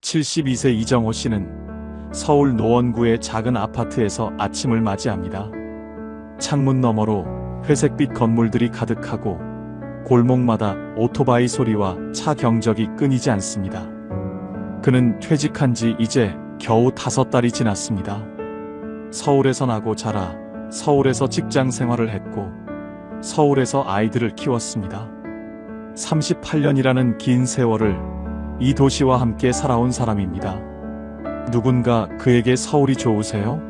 72세 이정호 씨는 서울 노원구의 작은 아파트에서 아침을 맞이합니다. 창문 너머로 회색빛 건물들이 가득하고 골목마다 오토바이 소리와 차 경적이 끊이지 않습니다. 그는 퇴직한 지 이제 겨우 5달이 지났습니다. 서울에서 나고 자라 서울에서 직장 생활을 했고 서울에서 아이들을 키웠습니다. 38년이라는 긴 세월을 이 도시와 함께 살아온 사람입니다. 누군가 그에게 서울이 좋으세요?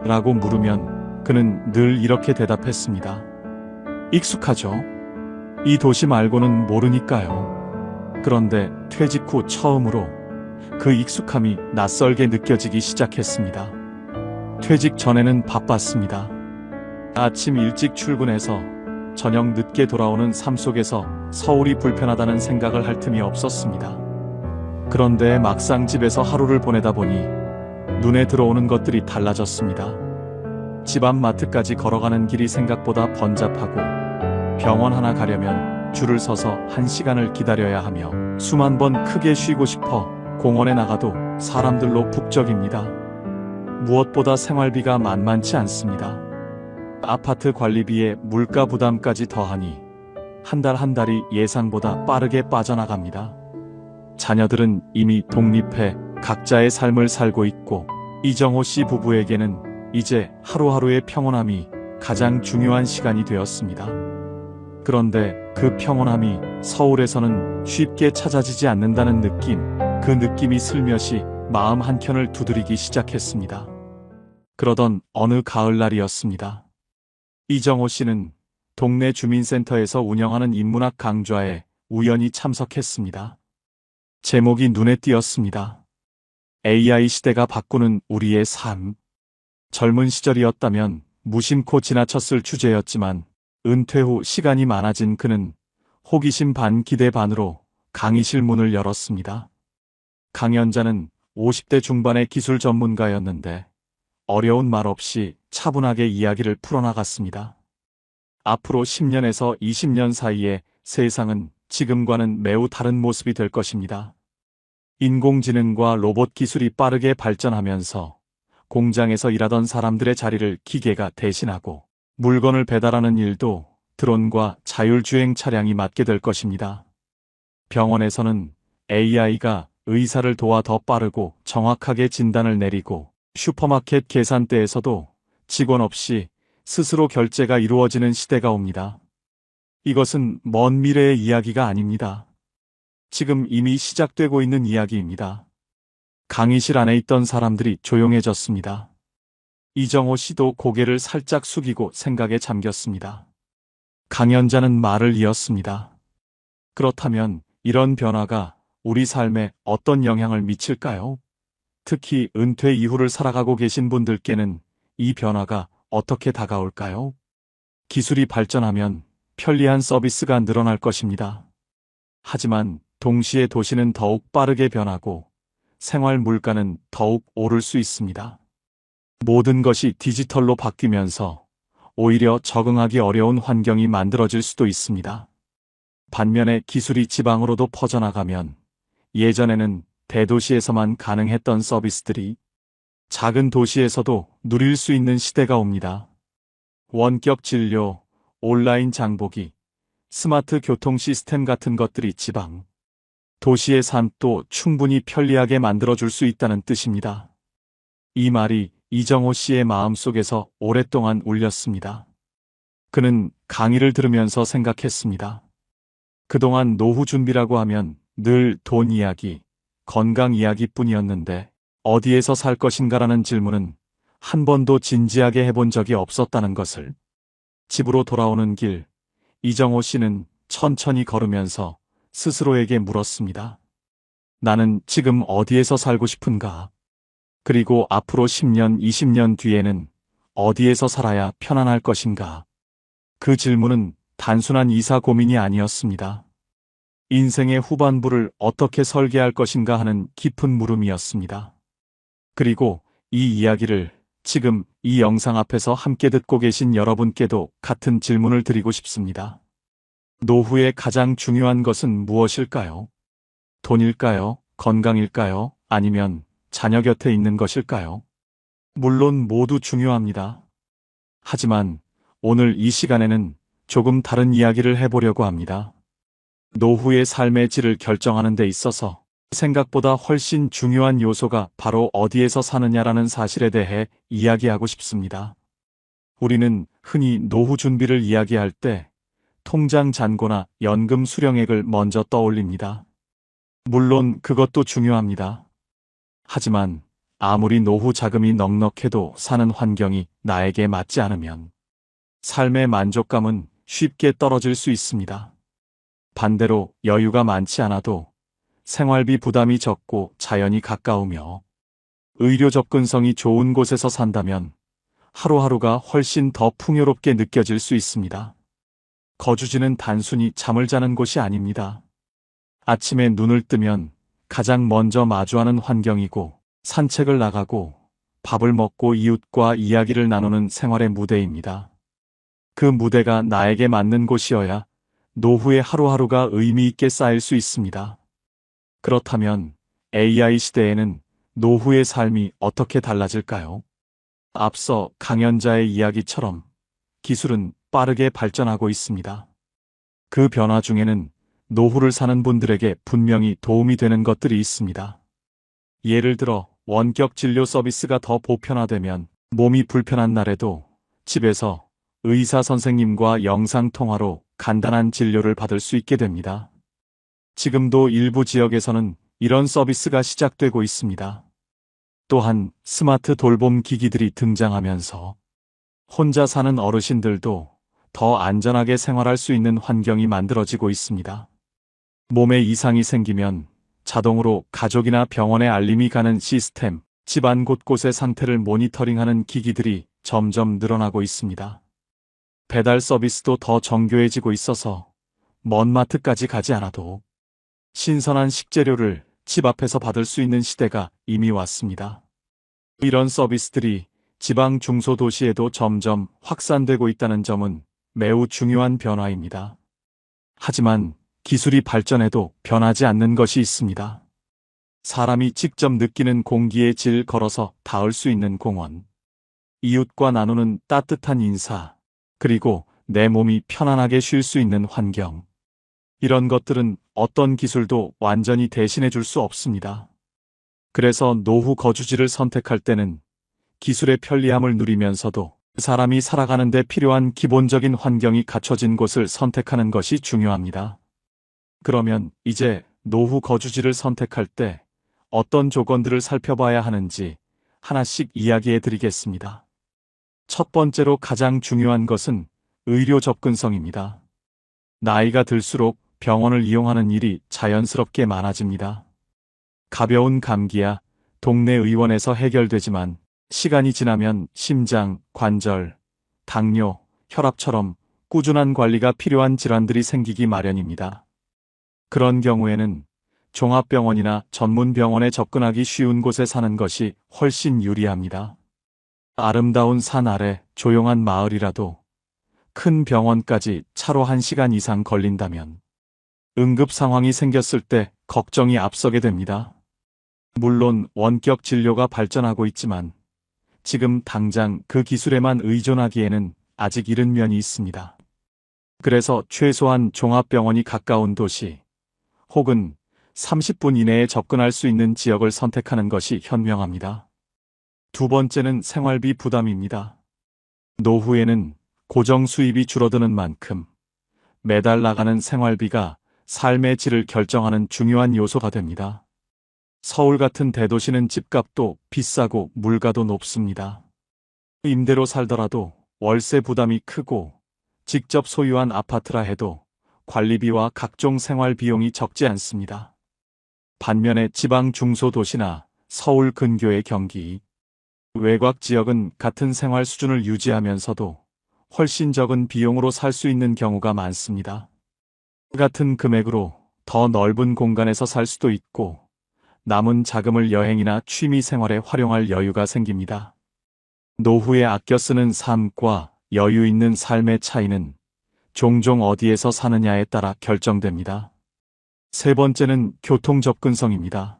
라고 물으면 그는 늘 이렇게 대답했습니다. 익숙하죠. 이 도시 말고는 모르니까요. 그런데 퇴직 후 처음으로 그 익숙함이 낯설게 느껴지기 시작했습니다. 퇴직 전에는 바빴습니다. 아침 일찍 출근해서 저녁 늦게 돌아오는 삶 속에서 서울이 불편하다는 생각을 할 틈이 없었습니다. 그런데 막상 집에서 하루를 보내다 보니 눈에 들어오는 것들이 달라졌습니다. 집 앞 마트까지 걸어가는 길이 생각보다 번잡하고 병원 하나 가려면 줄을 서서 1시간을 기다려야 하며 수만 번 크게 쉬고 싶어 공원에 나가도 사람들로 북적입니다. 무엇보다 생활비가 만만치 않습니다. 아파트 관리비에 물가 부담까지 더하니 한 달 한 달이 예상보다 빠르게 빠져나갑니다. 자녀들은 이미 독립해 각자의 삶을 살고 있고 이정호 씨 부부에게는 이제 하루하루의 평온함이 가장 중요한 시간이 되었습니다. 그런데 그 평온함이 서울에서는 쉽게 찾아지지 않는다는 느낌, 그 느낌이 슬며시 마음 한켠을 두드리기 시작했습니다. 그러던 어느 가을날이었습니다. 이정호 씨는 동네 주민센터에서 운영하는 인문학 강좌에 우연히 참석했습니다. 제목이 눈에 띄었습니다. AI 시대가 바꾸는 우리의 삶. 젊은 시절이었다면 무심코 지나쳤을 주제였지만 은퇴 후 시간이 많아진 그는 호기심 반 기대 반으로 강의실 문을 열었습니다. 강연자는 50대 중반의 기술 전문가였는데 어려운 말 없이 차분하게 이야기를 풀어나갔습니다. 앞으로 10년에서 20년 사이에 세상은 지금과는 매우 다른 모습이 될 것입니다. 인공지능과 로봇 기술이 빠르게 발전하면서 공장에서 일하던 사람들의 자리를 기계가 대신하고 물건을 배달하는 일도 드론과 자율주행 차량이 맡게 될 것입니다. 병원에서는 AI가 의사를 도와 더 빠르고 정확하게 진단을 내리고 슈퍼마켓 계산대에서도 직원 없이 스스로 결제가 이루어지는 시대가 옵니다. 이것은 먼 미래의 이야기가 아닙니다. 지금 이미 시작되고 있는 이야기입니다. 강의실 안에 있던 사람들이 조용해졌습니다. 이정호 씨도 고개를 살짝 숙이고 생각에 잠겼습니다. 강연자는 말을 이었습니다. 그렇다면 이런 변화가 우리 삶에 어떤 영향을 미칠까요? 특히 은퇴 이후를 살아가고 계신 분들께는 이 변화가 어떻게 다가올까요? 기술이 발전하면 편리한 서비스가 늘어날 것입니다. 하지만 동시에 도시는 더욱 빠르게 변하고 생활 물가는 더욱 오를 수 있습니다. 모든 것이 디지털로 바뀌면서 오히려 적응하기 어려운 환경이 만들어질 수도 있습니다. 반면에 기술이 지방으로도 퍼져나가면 예전에는 대도시에서만 가능했던 서비스들이 작은 도시에서도 누릴 수 있는 시대가 옵니다. 원격 진료, 온라인 장보기, 스마트 교통 시스템 같은 것들이 지방, 도시의 삶도 충분히 편리하게 만들어줄 수 있다는 뜻입니다. 이 말이 이정호 씨의 마음속에서 오랫동안 울렸습니다. 그는 강의를 들으면서 생각했습니다. 그동안 노후 준비라고 하면 늘 돈 이야기, 건강 이야기뿐이었는데 어디에서 살 것인가라는 질문은 한 번도 진지하게 해본 적이 없었다는 것을. 집으로 돌아오는 길, 이정호 씨는 천천히 걸으면서 스스로에게 물었습니다. 나는 지금 어디에서 살고 싶은가? 그리고 앞으로 10년, 20년 뒤에는 어디에서 살아야 편안할 것인가? 그 질문은 단순한 이사 고민이 아니었습니다. 인생의 후반부를 어떻게 설계할 것인가 하는 깊은 물음이었습니다. 그리고 이 이야기를 지금 이 영상 앞에서 함께 듣고 계신 여러분께도 같은 질문을 드리고 싶습니다. 노후의 가장 중요한 것은 무엇일까요? 돈일까요? 건강일까요? 아니면 자녀 곁에 있는 것일까요? 물론 모두 중요합니다. 하지만 오늘 이 시간에는 조금 다른 이야기를 해보려고 합니다. 노후의 삶의 질을 결정하는 데 있어서 생각보다 훨씬 중요한 요소가 바로 어디에서 사느냐라는 사실에 대해 이야기하고 싶습니다. 우리는 흔히 노후 준비를 이야기할 때 통장 잔고나 연금 수령액을 먼저 떠올립니다. 물론 그것도 중요합니다. 하지만 아무리 노후 자금이 넉넉해도 사는 환경이 나에게 맞지 않으면 삶의 만족감은 쉽게 떨어질 수 있습니다. 반대로 여유가 많지 않아도 생활비 부담이 적고 자연이 가까우며 의료 접근성이 좋은 곳에서 산다면 하루하루가 훨씬 더 풍요롭게 느껴질 수 있습니다. 거주지는 단순히 잠을 자는 곳이 아닙니다. 아침에 눈을 뜨면 가장 먼저 마주하는 환경이고 산책을 나가고 밥을 먹고 이웃과 이야기를 나누는 생활의 무대입니다. 그 무대가 나에게 맞는 곳이어야 노후의 하루하루가 의미 있게 쌓일 수 있습니다. 그렇다면 AI 시대에는 노후의 삶이 어떻게 달라질까요? 앞서 강연자의 이야기처럼 기술은 빠르게 발전하고 있습니다. 그 변화 중에는 노후를 사는 분들에게 분명히 도움이 되는 것들이 있습니다. 예를 들어 원격 진료 서비스가 더 보편화되면 몸이 불편한 날에도 집에서 의사 선생님과 영상 통화로 간단한 진료를 받을 수 있게 됩니다. 지금도 일부 지역에서는 이런 서비스가 시작되고 있습니다. 또한 스마트 돌봄 기기들이 등장하면서 혼자 사는 어르신들도 더 안전하게 생활할 수 있는 환경이 만들어지고 있습니다. 몸에 이상이 생기면 자동으로 가족이나 병원에 알림이 가는 시스템, 집안 곳곳의 상태를 모니터링하는 기기들이 점점 늘어나고 있습니다. 배달 서비스도 더 정교해지고 있어서 먼 마트까지 가지 않아도 신선한 식재료를 집 앞에서 받을 수 있는 시대가 이미 왔습니다. 이런 서비스들이 지방 중소도시에도 점점 확산되고 있다는 점은 매우 중요한 변화입니다. 하지만 기술이 발전해도 변하지 않는 것이 있습니다. 사람이 직접 느끼는 공기의 질 걸어서 닿을 수 있는 공원, 이웃과 나누는 따뜻한 인사, 그리고 내 몸이 편안하게 쉴 수 있는 환경. 이런 것들은 어떤 기술도 완전히 대신해 줄 수 없습니다. 그래서 노후 거주지를 선택할 때는 기술의 편리함을 누리면서도 사람이 살아가는 데 필요한 기본적인 환경이 갖춰진 곳을 선택하는 것이 중요합니다. 그러면 이제 노후 거주지를 선택할 때 어떤 조건들을 살펴봐야 하는지 하나씩 이야기해 드리겠습니다. 첫 번째로 가장 중요한 것은 의료 접근성입니다. 나이가 들수록 병원을 이용하는 일이 자연스럽게 많아집니다. 가벼운 감기야 동네 의원에서 해결되지만 시간이 지나면 심장, 관절, 당뇨, 혈압처럼 꾸준한 관리가 필요한 질환들이 생기기 마련입니다. 그런 경우에는 종합병원이나 전문병원에 접근하기 쉬운 곳에 사는 것이 훨씬 유리합니다. 아름다운 산 아래 조용한 마을이라도 큰 병원까지 차로 1시간 이상 걸린다면 응급 상황이 생겼을 때 걱정이 앞서게 됩니다. 물론 원격 진료가 발전하고 있지만 지금 당장 그 기술에만 의존하기에는 아직 이른 면이 있습니다. 그래서 최소한 종합병원이 가까운 도시 혹은 30분 이내에 접근할 수 있는 지역을 선택하는 것이 현명합니다. 두 번째는 생활비 부담입니다. 노후에는 고정 수입이 줄어드는 만큼 매달 나가는 생활비가 삶의 질을 결정하는 중요한 요소가 됩니다. 서울 같은 대도시는 집값도 비싸고 물가도 높습니다. 임대로 살더라도 월세 부담이 크고 직접 소유한 아파트라 해도 관리비와 각종 생활 비용이 적지 않습니다. 반면에 지방 중소도시나 서울 근교의 경기, 외곽 지역은 같은 생활 수준을 유지하면서도 훨씬 적은 비용으로 살 수 있는 경우가 많습니다. 같은 금액으로 더 넓은 공간에서 살 수도 있고 남은 자금을 여행이나 취미 생활에 활용할 여유가 생깁니다. 노후에 아껴 쓰는 삶과 여유 있는 삶의 차이는 종종 어디에서 사느냐에 따라 결정됩니다. 세 번째는 교통 접근성입니다.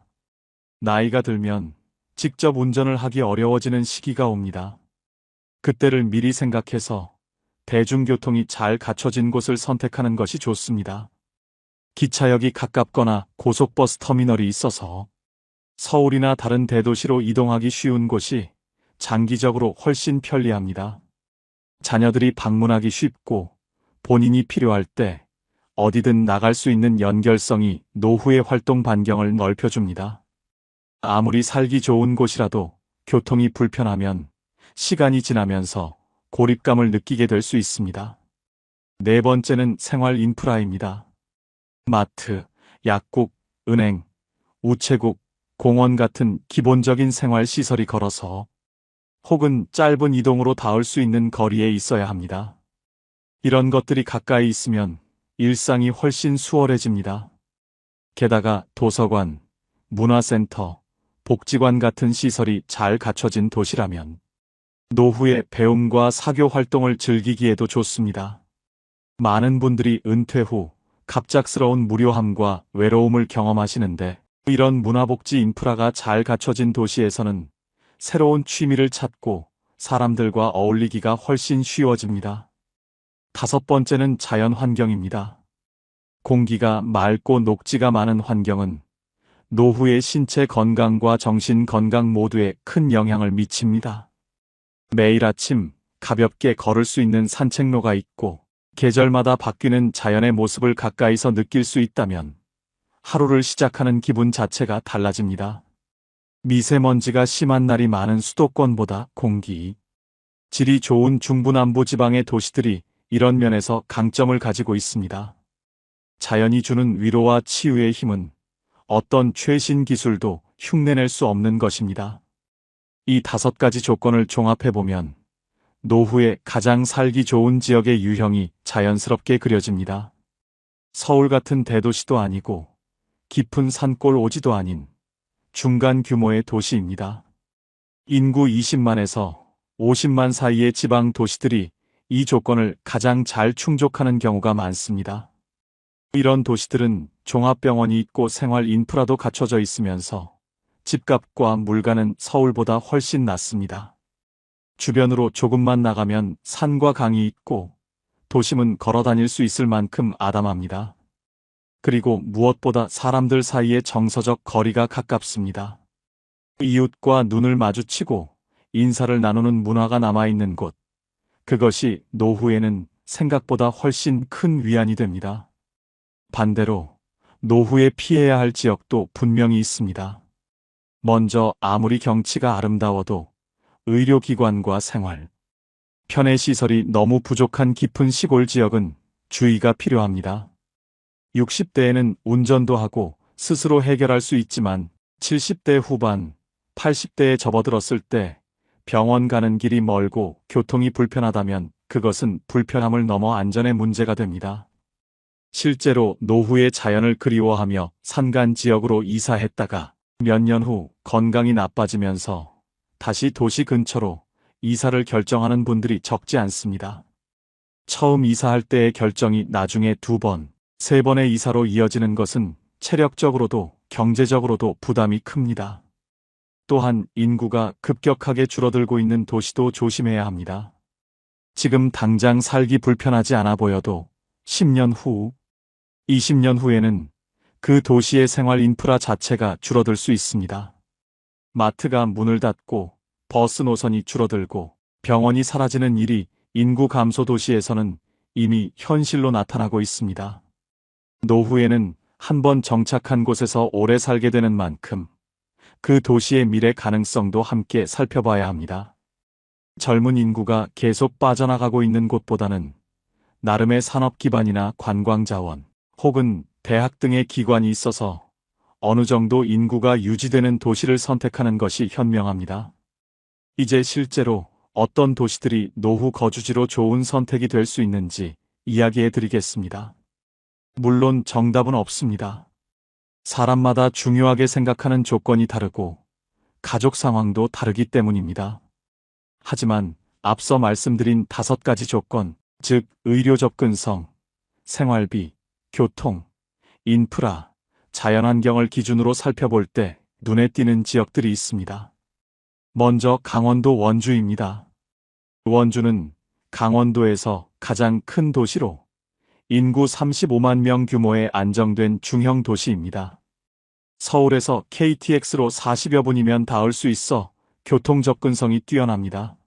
나이가 들면 직접 운전을 하기 어려워지는 시기가 옵니다. 그때를 미리 생각해서 대중교통이 잘 갖춰진 곳을 선택하는 것이 좋습니다. 기차역이 가깝거나 고속버스 터미널이 있어서 서울이나 다른 대도시로 이동하기 쉬운 곳이 장기적으로 훨씬 편리합니다. 자녀들이 방문하기 쉽고 본인이 필요할 때 어디든 나갈 수 있는 연결성이 노후의 활동 반경을 넓혀줍니다. 아무리 살기 좋은 곳이라도 교통이 불편하면 시간이 지나면서 고립감을 느끼게 될 수 있습니다. 네 번째는 생활 인프라입니다. 마트, 약국, 은행, 우체국, 공원 같은 기본적인 생활 시설이 걸어서 혹은 짧은 이동으로 닿을 수 있는 거리에 있어야 합니다. 이런 것들이 가까이 있으면 일상이 훨씬 수월해집니다. 게다가 도서관, 문화센터, 복지관 같은 시설이 잘 갖춰진 도시라면 노후의 배움과 사교 활동을 즐기기에도 좋습니다. 많은 분들이 은퇴 후 갑작스러운 무료함과 외로움을 경험하시는데 이런 문화복지 인프라가 잘 갖춰진 도시에서는 새로운 취미를 찾고 사람들과 어울리기가 훨씬 쉬워집니다. 다섯 번째는 자연 환경입니다. 공기가 맑고 녹지가 많은 환경은 노후의 신체 건강과 정신 건강 모두에 큰 영향을 미칩니다. 매일 아침 가볍게 걸을 수 있는 산책로가 있고 계절마다 바뀌는 자연의 모습을 가까이서 느낄 수 있다면 하루를 시작하는 기분 자체가 달라집니다. 미세먼지가 심한 날이 많은 수도권보다 공기 질이 좋은 중부남부 지방의 도시들이 이런 면에서 강점을 가지고 있습니다. 자연이 주는 위로와 치유의 힘은 어떤 최신 기술도 흉내낼 수 없는 것입니다. 이 5가지 조건을 종합해보면 노후에 가장 살기 좋은 지역의 유형이 자연스럽게 그려집니다. 서울 같은 대도시도 아니고 깊은 산골 오지도 아닌 중간 규모의 도시입니다. 인구 20만에서 50만 사이의 지방 도시들이 이 조건을 가장 잘 충족하는 경우가 많습니다. 이런 도시들은 종합병원이 있고 생활 인프라도 갖춰져 있으면서 집값과 물가는 서울보다 훨씬 낮습니다. 주변으로 조금만 나가면 산과 강이 있고 도심은 걸어 다닐 수 있을 만큼 아담합니다. 그리고 무엇보다 사람들 사이의 정서적 거리가 가깝습니다. 이웃과 눈을 마주치고 인사를 나누는 문화가 남아있는 곳, 그것이 노후에는 생각보다 훨씬 큰 위안이 됩니다. 반대로 노후에 피해야 할 지역도 분명히 있습니다. 먼저 아무리 경치가 아름다워도 의료기관과 생활, 편의시설이 너무 부족한 깊은 시골 지역은 주의가 필요합니다. 60대에는 운전도 하고 스스로 해결할 수 있지만 70대 후반, 80대에 접어들었을 때 병원 가는 길이 멀고 교통이 불편하다면 그것은 불편함을 넘어 안전의 문제가 됩니다. 실제로 노후의 자연을 그리워하며 산간 지역으로 이사했다가 몇 년 후 건강이 나빠지면서 다시 도시 근처로 이사를 결정하는 분들이 적지 않습니다. 처음 이사할 때의 결정이 나중에 2번, 3번의 이사로 이어지는 것은 체력적으로도 경제적으로도 부담이 큽니다. 또한 인구가 급격하게 줄어들고 있는 도시도 조심해야 합니다. 지금 당장 살기 불편하지 않아 보여도 10년 후, 20년 후에는 그 도시의 생활 인프라 자체가 줄어들 수 있습니다. 마트가 문을 닫고 버스 노선이 줄어들고 병원이 사라지는 일이 인구 감소 도시에서는 이미 현실로 나타나고 있습니다. 노후에는 한번 정착한 곳에서 오래 살게 되는 만큼 그 도시의 미래 가능성도 함께 살펴봐야 합니다. 젊은 인구가 계속 빠져나가고 있는 곳보다는 나름의 산업 기반이나 관광 자원 혹은 대학 등의 기관이 있어서 어느 정도 인구가 유지되는 도시를 선택하는 것이 현명합니다. 이제 실제로 어떤 도시들이 노후 거주지로 좋은 선택이 될 수 있는지 이야기해 드리겠습니다. 물론 정답은 없습니다. 사람마다 중요하게 생각하는 조건이 다르고 가족 상황도 다르기 때문입니다. 하지만 앞서 말씀드린 5가지 조건, 즉 의료 접근성, 생활비, 교통, 인프라, 자연환경을 기준으로 살펴볼 때 눈에 띄는 지역들이 있습니다. 먼저 강원도 원주입니다. 원주는 강원도에서 가장 큰 도시로 인구 35만 명 규모의 안정된 중형 도시입니다. 서울에서 KTX로 40여 분이면 닿을 수 있어 교통 접근성이 뛰어납니다.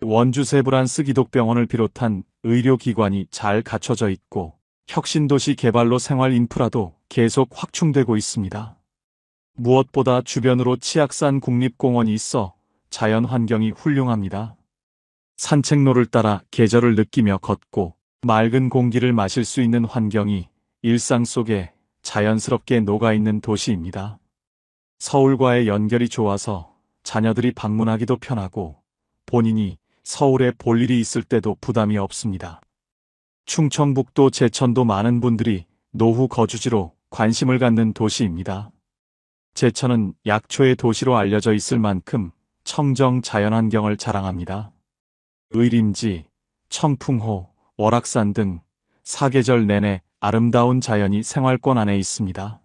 원주 세브란스 기독병원을 비롯한 의료기관이 잘 갖춰져 있고 혁신도시 개발로 생활 인프라도 계속 확충되고 있습니다. 무엇보다 주변으로 치악산 국립공원이 있어 자연 환경이 훌륭합니다. 산책로를 따라 계절을 느끼며 걷고 맑은 공기를 마실 수 있는 환경이 일상 속에 자연스럽게 녹아있는 도시입니다. 서울과의 연결이 좋아서 자녀들이 방문하기도 편하고 본인이 서울에 볼 일이 있을 때도 부담이 없습니다. 충청북도 제천도 많은 분들이 노후 거주지로 관심을 갖는 도시입니다. 제천은 약초의 도시로 알려져 있을 만큼 청정 자연환경을 자랑합니다. 의림지, 청풍호, 월악산 등 사계절 내내 아름다운 자연이 생활권 안에 있습니다.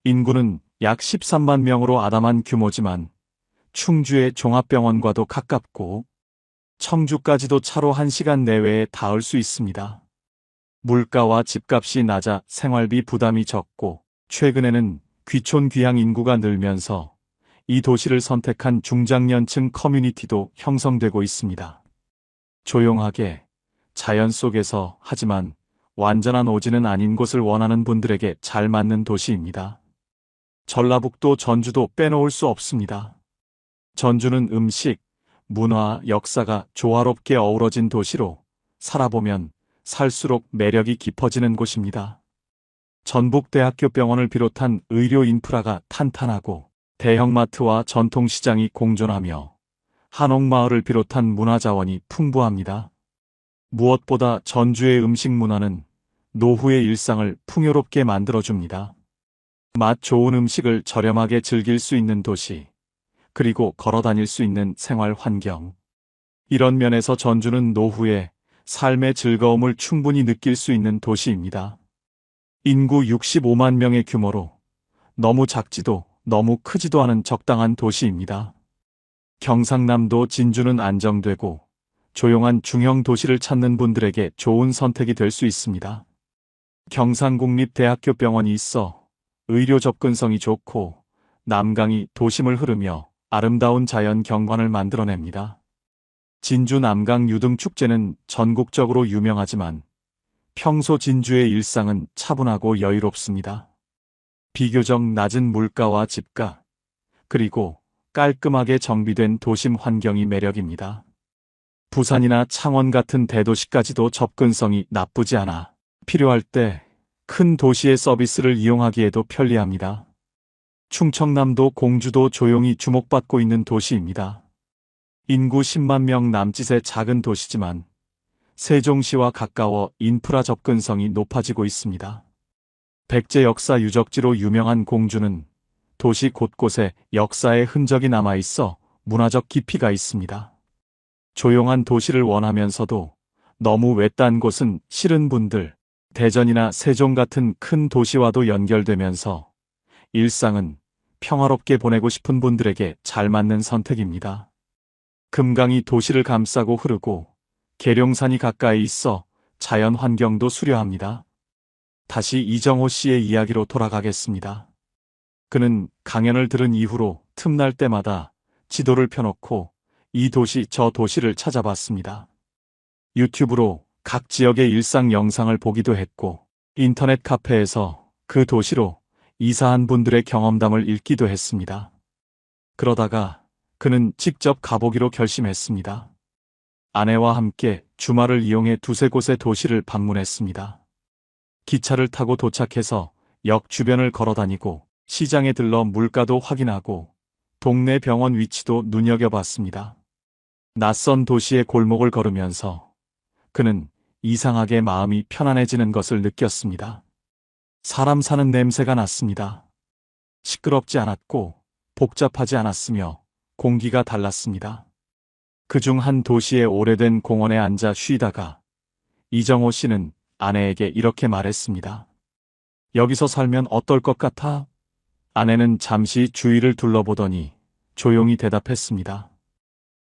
인구는 약 13만 명으로 아담한 규모지만 충주의 종합병원과도 가깝고 청주까지도 차로 1시간 내외에 닿을 수 있습니다. 물가와 집값이 낮아 생활비 부담이 적고 최근에는 귀촌 귀향 인구가 늘면서 이 도시를 선택한 중장년층 커뮤니티도 형성되고 있습니다. 조용하게 자연 속에서 하지만 완전한 오지는 아닌 곳을 원하는 분들에게 잘 맞는 도시입니다. 전라북도 전주도 빼놓을 수 없습니다. 전주는 음식, 문화, 역사가 조화롭게 어우러진 도시로 살아보면 살수록 매력이 깊어지는 곳입니다. 전북대학교병원을 비롯한 의료 인프라가 탄탄하고 대형마트와 전통시장이 공존하며 한옥마을을 비롯한 문화자원이 풍부합니다. 무엇보다 전주의 음식 문화는 노후의 일상을 풍요롭게 만들어줍니다. 맛 좋은 음식을 저렴하게 즐길 수 있는 도시, 그리고 걸어 다닐 수 있는 생활 환경. 이런 면에서 전주는 노후의 삶의 즐거움을 충분히 느낄 수 있는 도시입니다. 인구 65만 명의 규모로 너무 작지도 너무 크지도 않은 적당한 도시입니다. 경상남도 진주는 안정되고 조용한 중형 도시를 찾는 분들에게 좋은 선택이 될 수 있습니다. 경상국립대학교병원이 있어 의료 접근성이 좋고 남강이 도심을 흐르며 아름다운 자연 경관을 만들어냅니다. 진주 남강 유등축제는 전국적으로 유명하지만 평소 진주의 일상은 차분하고 여유롭습니다. 비교적 낮은 물가와 집가, 그리고 깔끔하게 정비된 도심 환경이 매력입니다. 부산이나 창원 같은 대도시까지도 접근성이 나쁘지 않아 필요할 때 큰 도시의 서비스를 이용하기에도 편리합니다. 충청남도 공주도 조용히 주목받고 있는 도시입니다. 인구 10만 명 남짓의 작은 도시지만 세종시와 가까워 인프라 접근성이 높아지고 있습니다. 백제 역사 유적지로 유명한 공주는 도시 곳곳에 역사의 흔적이 남아있어 문화적 깊이가 있습니다. 조용한 도시를 원하면서도 너무 외딴 곳은 싫은 분들, 대전이나 세종 같은 큰 도시와도 연결되면서 일상은 평화롭게 보내고 싶은 분들에게 잘 맞는 선택입니다. 금강이 도시를 감싸고 흐르고 계룡산이 가까이 있어 자연 환경도 수려합니다. 다시 이정호 씨의 이야기로 돌아가겠습니다. 그는 강연을 들은 이후로 틈날 때마다 지도를 펴놓고 이 도시 저 도시를 찾아봤습니다. 유튜브로 각 지역의 일상 영상을 보기도 했고 인터넷 카페에서 그 도시로 이사한 분들의 경험담을 읽기도 했습니다. 그러다가 그는 직접 가보기로 결심했습니다. 아내와 함께 주말을 이용해 두세 곳의 도시를 방문했습니다. 기차를 타고 도착해서 역 주변을 걸어다니고 시장에 들러 물가도 확인하고 동네 병원 위치도 눈여겨봤습니다. 낯선 도시의 골목을 걸으면서 그는 이상하게 마음이 편안해지는 것을 느꼈습니다. 사람 사는 냄새가 났습니다. 시끄럽지 않았고 복잡하지 않았으며 공기가 달랐습니다. 그중 한 도시의 오래된 공원에 앉아 쉬다가 이정호 씨는 아내에게 이렇게 말했습니다. 여기서 살면 어떨 것 같아? 아내는 잠시 주위를 둘러보더니 조용히 대답했습니다.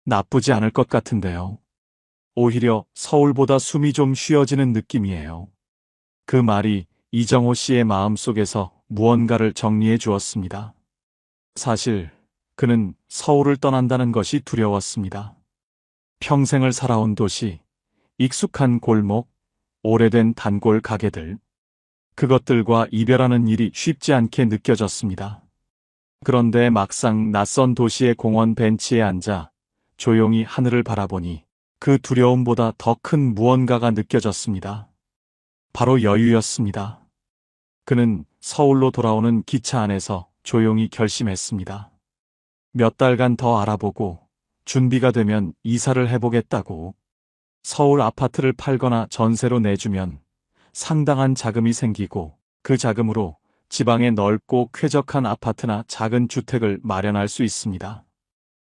나쁘지 않을 것 같은데요. 오히려 서울보다 숨이 좀 쉬어지는 느낌이에요. 그 말이 이정호 씨의 마음속에서 무언가를 정리해 주었습니다. 사실 그는 서울을 떠난다는 것이 두려웠습니다. 평생을 살아온 도시, 익숙한 골목, 오래된 단골 가게들. 그것들과 이별하는 일이 쉽지 않게 느껴졌습니다. 그런데 막상 낯선 도시의 공원 벤치에 앉아 조용히 하늘을 바라보니 그 두려움보다 더 큰 무언가가 느껴졌습니다. 바로 여유였습니다. 그는 서울로 돌아오는 기차 안에서 조용히 결심했습니다. 몇 달간 더 알아보고 준비가 되면 이사를 해보겠다고. 서울 아파트를 팔거나 전세로 내주면 상당한 자금이 생기고 그 자금으로 지방에 넓고 쾌적한 아파트나 작은 주택을 마련할 수 있습니다.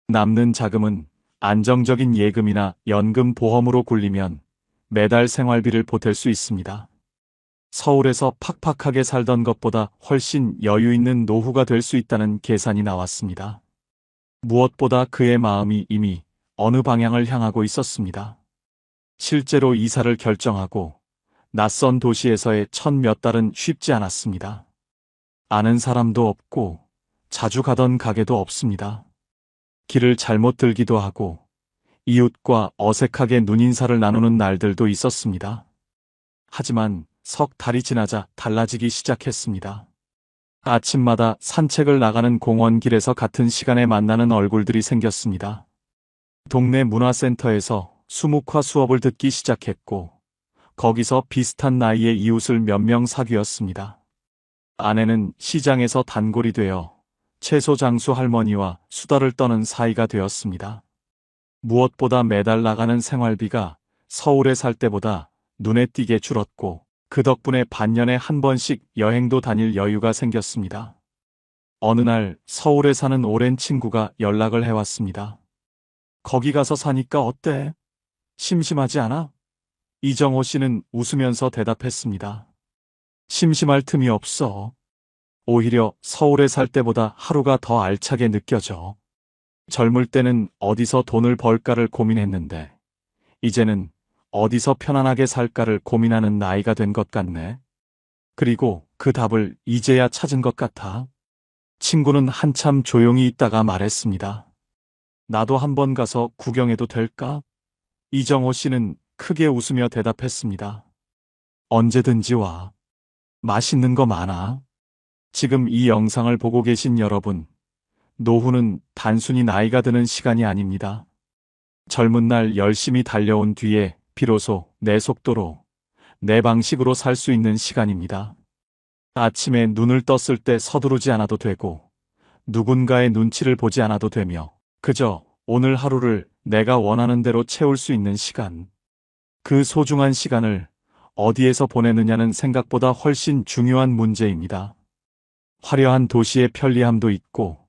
남는 자금은 안정적인 예금이나 연금 보험으로 굴리면 매달 생활비를 보탤 수 있습니다. 서울에서 팍팍하게 살던 것보다 훨씬 여유 있는 노후가 될 수 있다는 계산이 나왔습니다. 무엇보다 그의 마음이 이미 어느 방향을 향하고 있었습니다. 실제로 이사를 결정하고 낯선 도시에서의 첫 몇 달은 쉽지 않았습니다. 아는 사람도 없고 자주 가던 가게도 없습니다. 길을 잘못 들기도 하고 이웃과 어색하게 눈인사를 나누는 날들도 있었습니다. 하지만 석 달이 지나자 달라지기 시작했습니다. 아침마다 산책을 나가는 공원 길에서 같은 시간에 만나는 얼굴들이 생겼습니다. 동네 문화센터에서 수묵화 수업을 듣기 시작했고 거기서 비슷한 나이의 이웃을 몇 명 사귀었습니다. 아내는 시장에서 단골이 되어 채소 장수 할머니와 수다를 떠는 사이가 되었습니다. 무엇보다 매달 나가는 생활비가 서울에 살 때보다 눈에 띄게 줄었고 그 덕분에 반년에 한 번씩 여행도 다닐 여유가 생겼습니다. 어느 날 서울에 사는 오랜 친구가 연락을 해왔습니다. 거기 가서 사니까 어때? 심심하지 않아? 이정호 씨는 웃으면서 대답했습니다. 심심할 틈이 없어. 오히려 서울에 살 때보다 하루가 더 알차게 느껴져. 젊을 때는 어디서 돈을 벌까를 고민했는데 이제는 어디서 편안하게 살까를 고민하는 나이가 된 것 같네. 그리고 그 답을 이제야 찾은 것 같아. 친구는 한참 조용히 있다가 말했습니다. 나도 한번 가서 구경해도 될까? 이정호 씨는 크게 웃으며 대답했습니다. 언제든지 와. 맛있는 거 많아. 지금 이 영상을 보고 계신 여러분, 노후는 단순히 나이가 드는 시간이 아닙니다. 젊은 날 열심히 달려온 뒤에 비로소 내 속도로, 내 방식으로 살 수 있는 시간입니다. 아침에 눈을 떴을 때 서두르지 않아도 되고, 누군가의 눈치를 보지 않아도 되며, 그저 오늘 하루를 내가 원하는 대로 채울 수 있는 시간. 그 소중한 시간을 어디에서 보내느냐는 생각보다 훨씬 중요한 문제입니다. 화려한 도시의 편리함도 있고,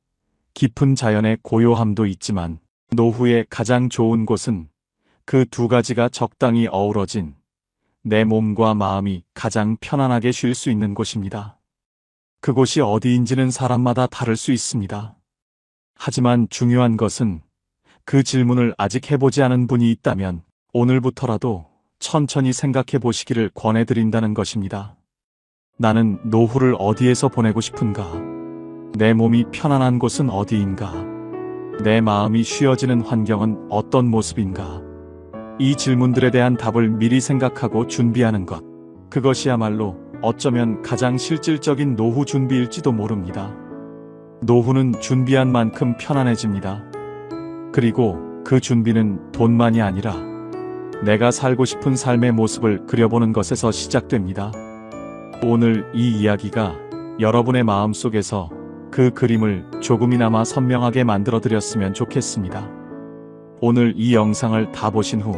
깊은 자연의 고요함도 있지만, 노후의 가장 좋은 곳은 그 두 가지가 적당히 어우러진 내 몸과 마음이 가장 편안하게 쉴 수 있는 곳입니다. 그곳이 어디인지는 사람마다 다를 수 있습니다. 하지만 중요한 것은 그 질문을 아직 해보지 않은 분이 있다면 오늘부터라도 천천히 생각해 보시기를 권해드린다는 것입니다. 나는 노후를 어디에서 보내고 싶은가? 내 몸이 편안한 곳은 어디인가? 내 마음이 쉬어지는 환경은 어떤 모습인가? 이 질문들에 대한 답을 미리 생각하고 준비하는 것. 그것이야말로 어쩌면 가장 실질적인 노후 준비일지도 모릅니다. 노후는 준비한 만큼 편안해집니다. 그리고 그 준비는 돈만이 아니라 내가 살고 싶은 삶의 모습을 그려보는 것에서 시작됩니다. 오늘 이 이야기가 여러분의 마음속에서 그 그림을 조금이나마 선명하게 만들어드렸으면 좋겠습니다. 오늘 이 영상을 다 보신 후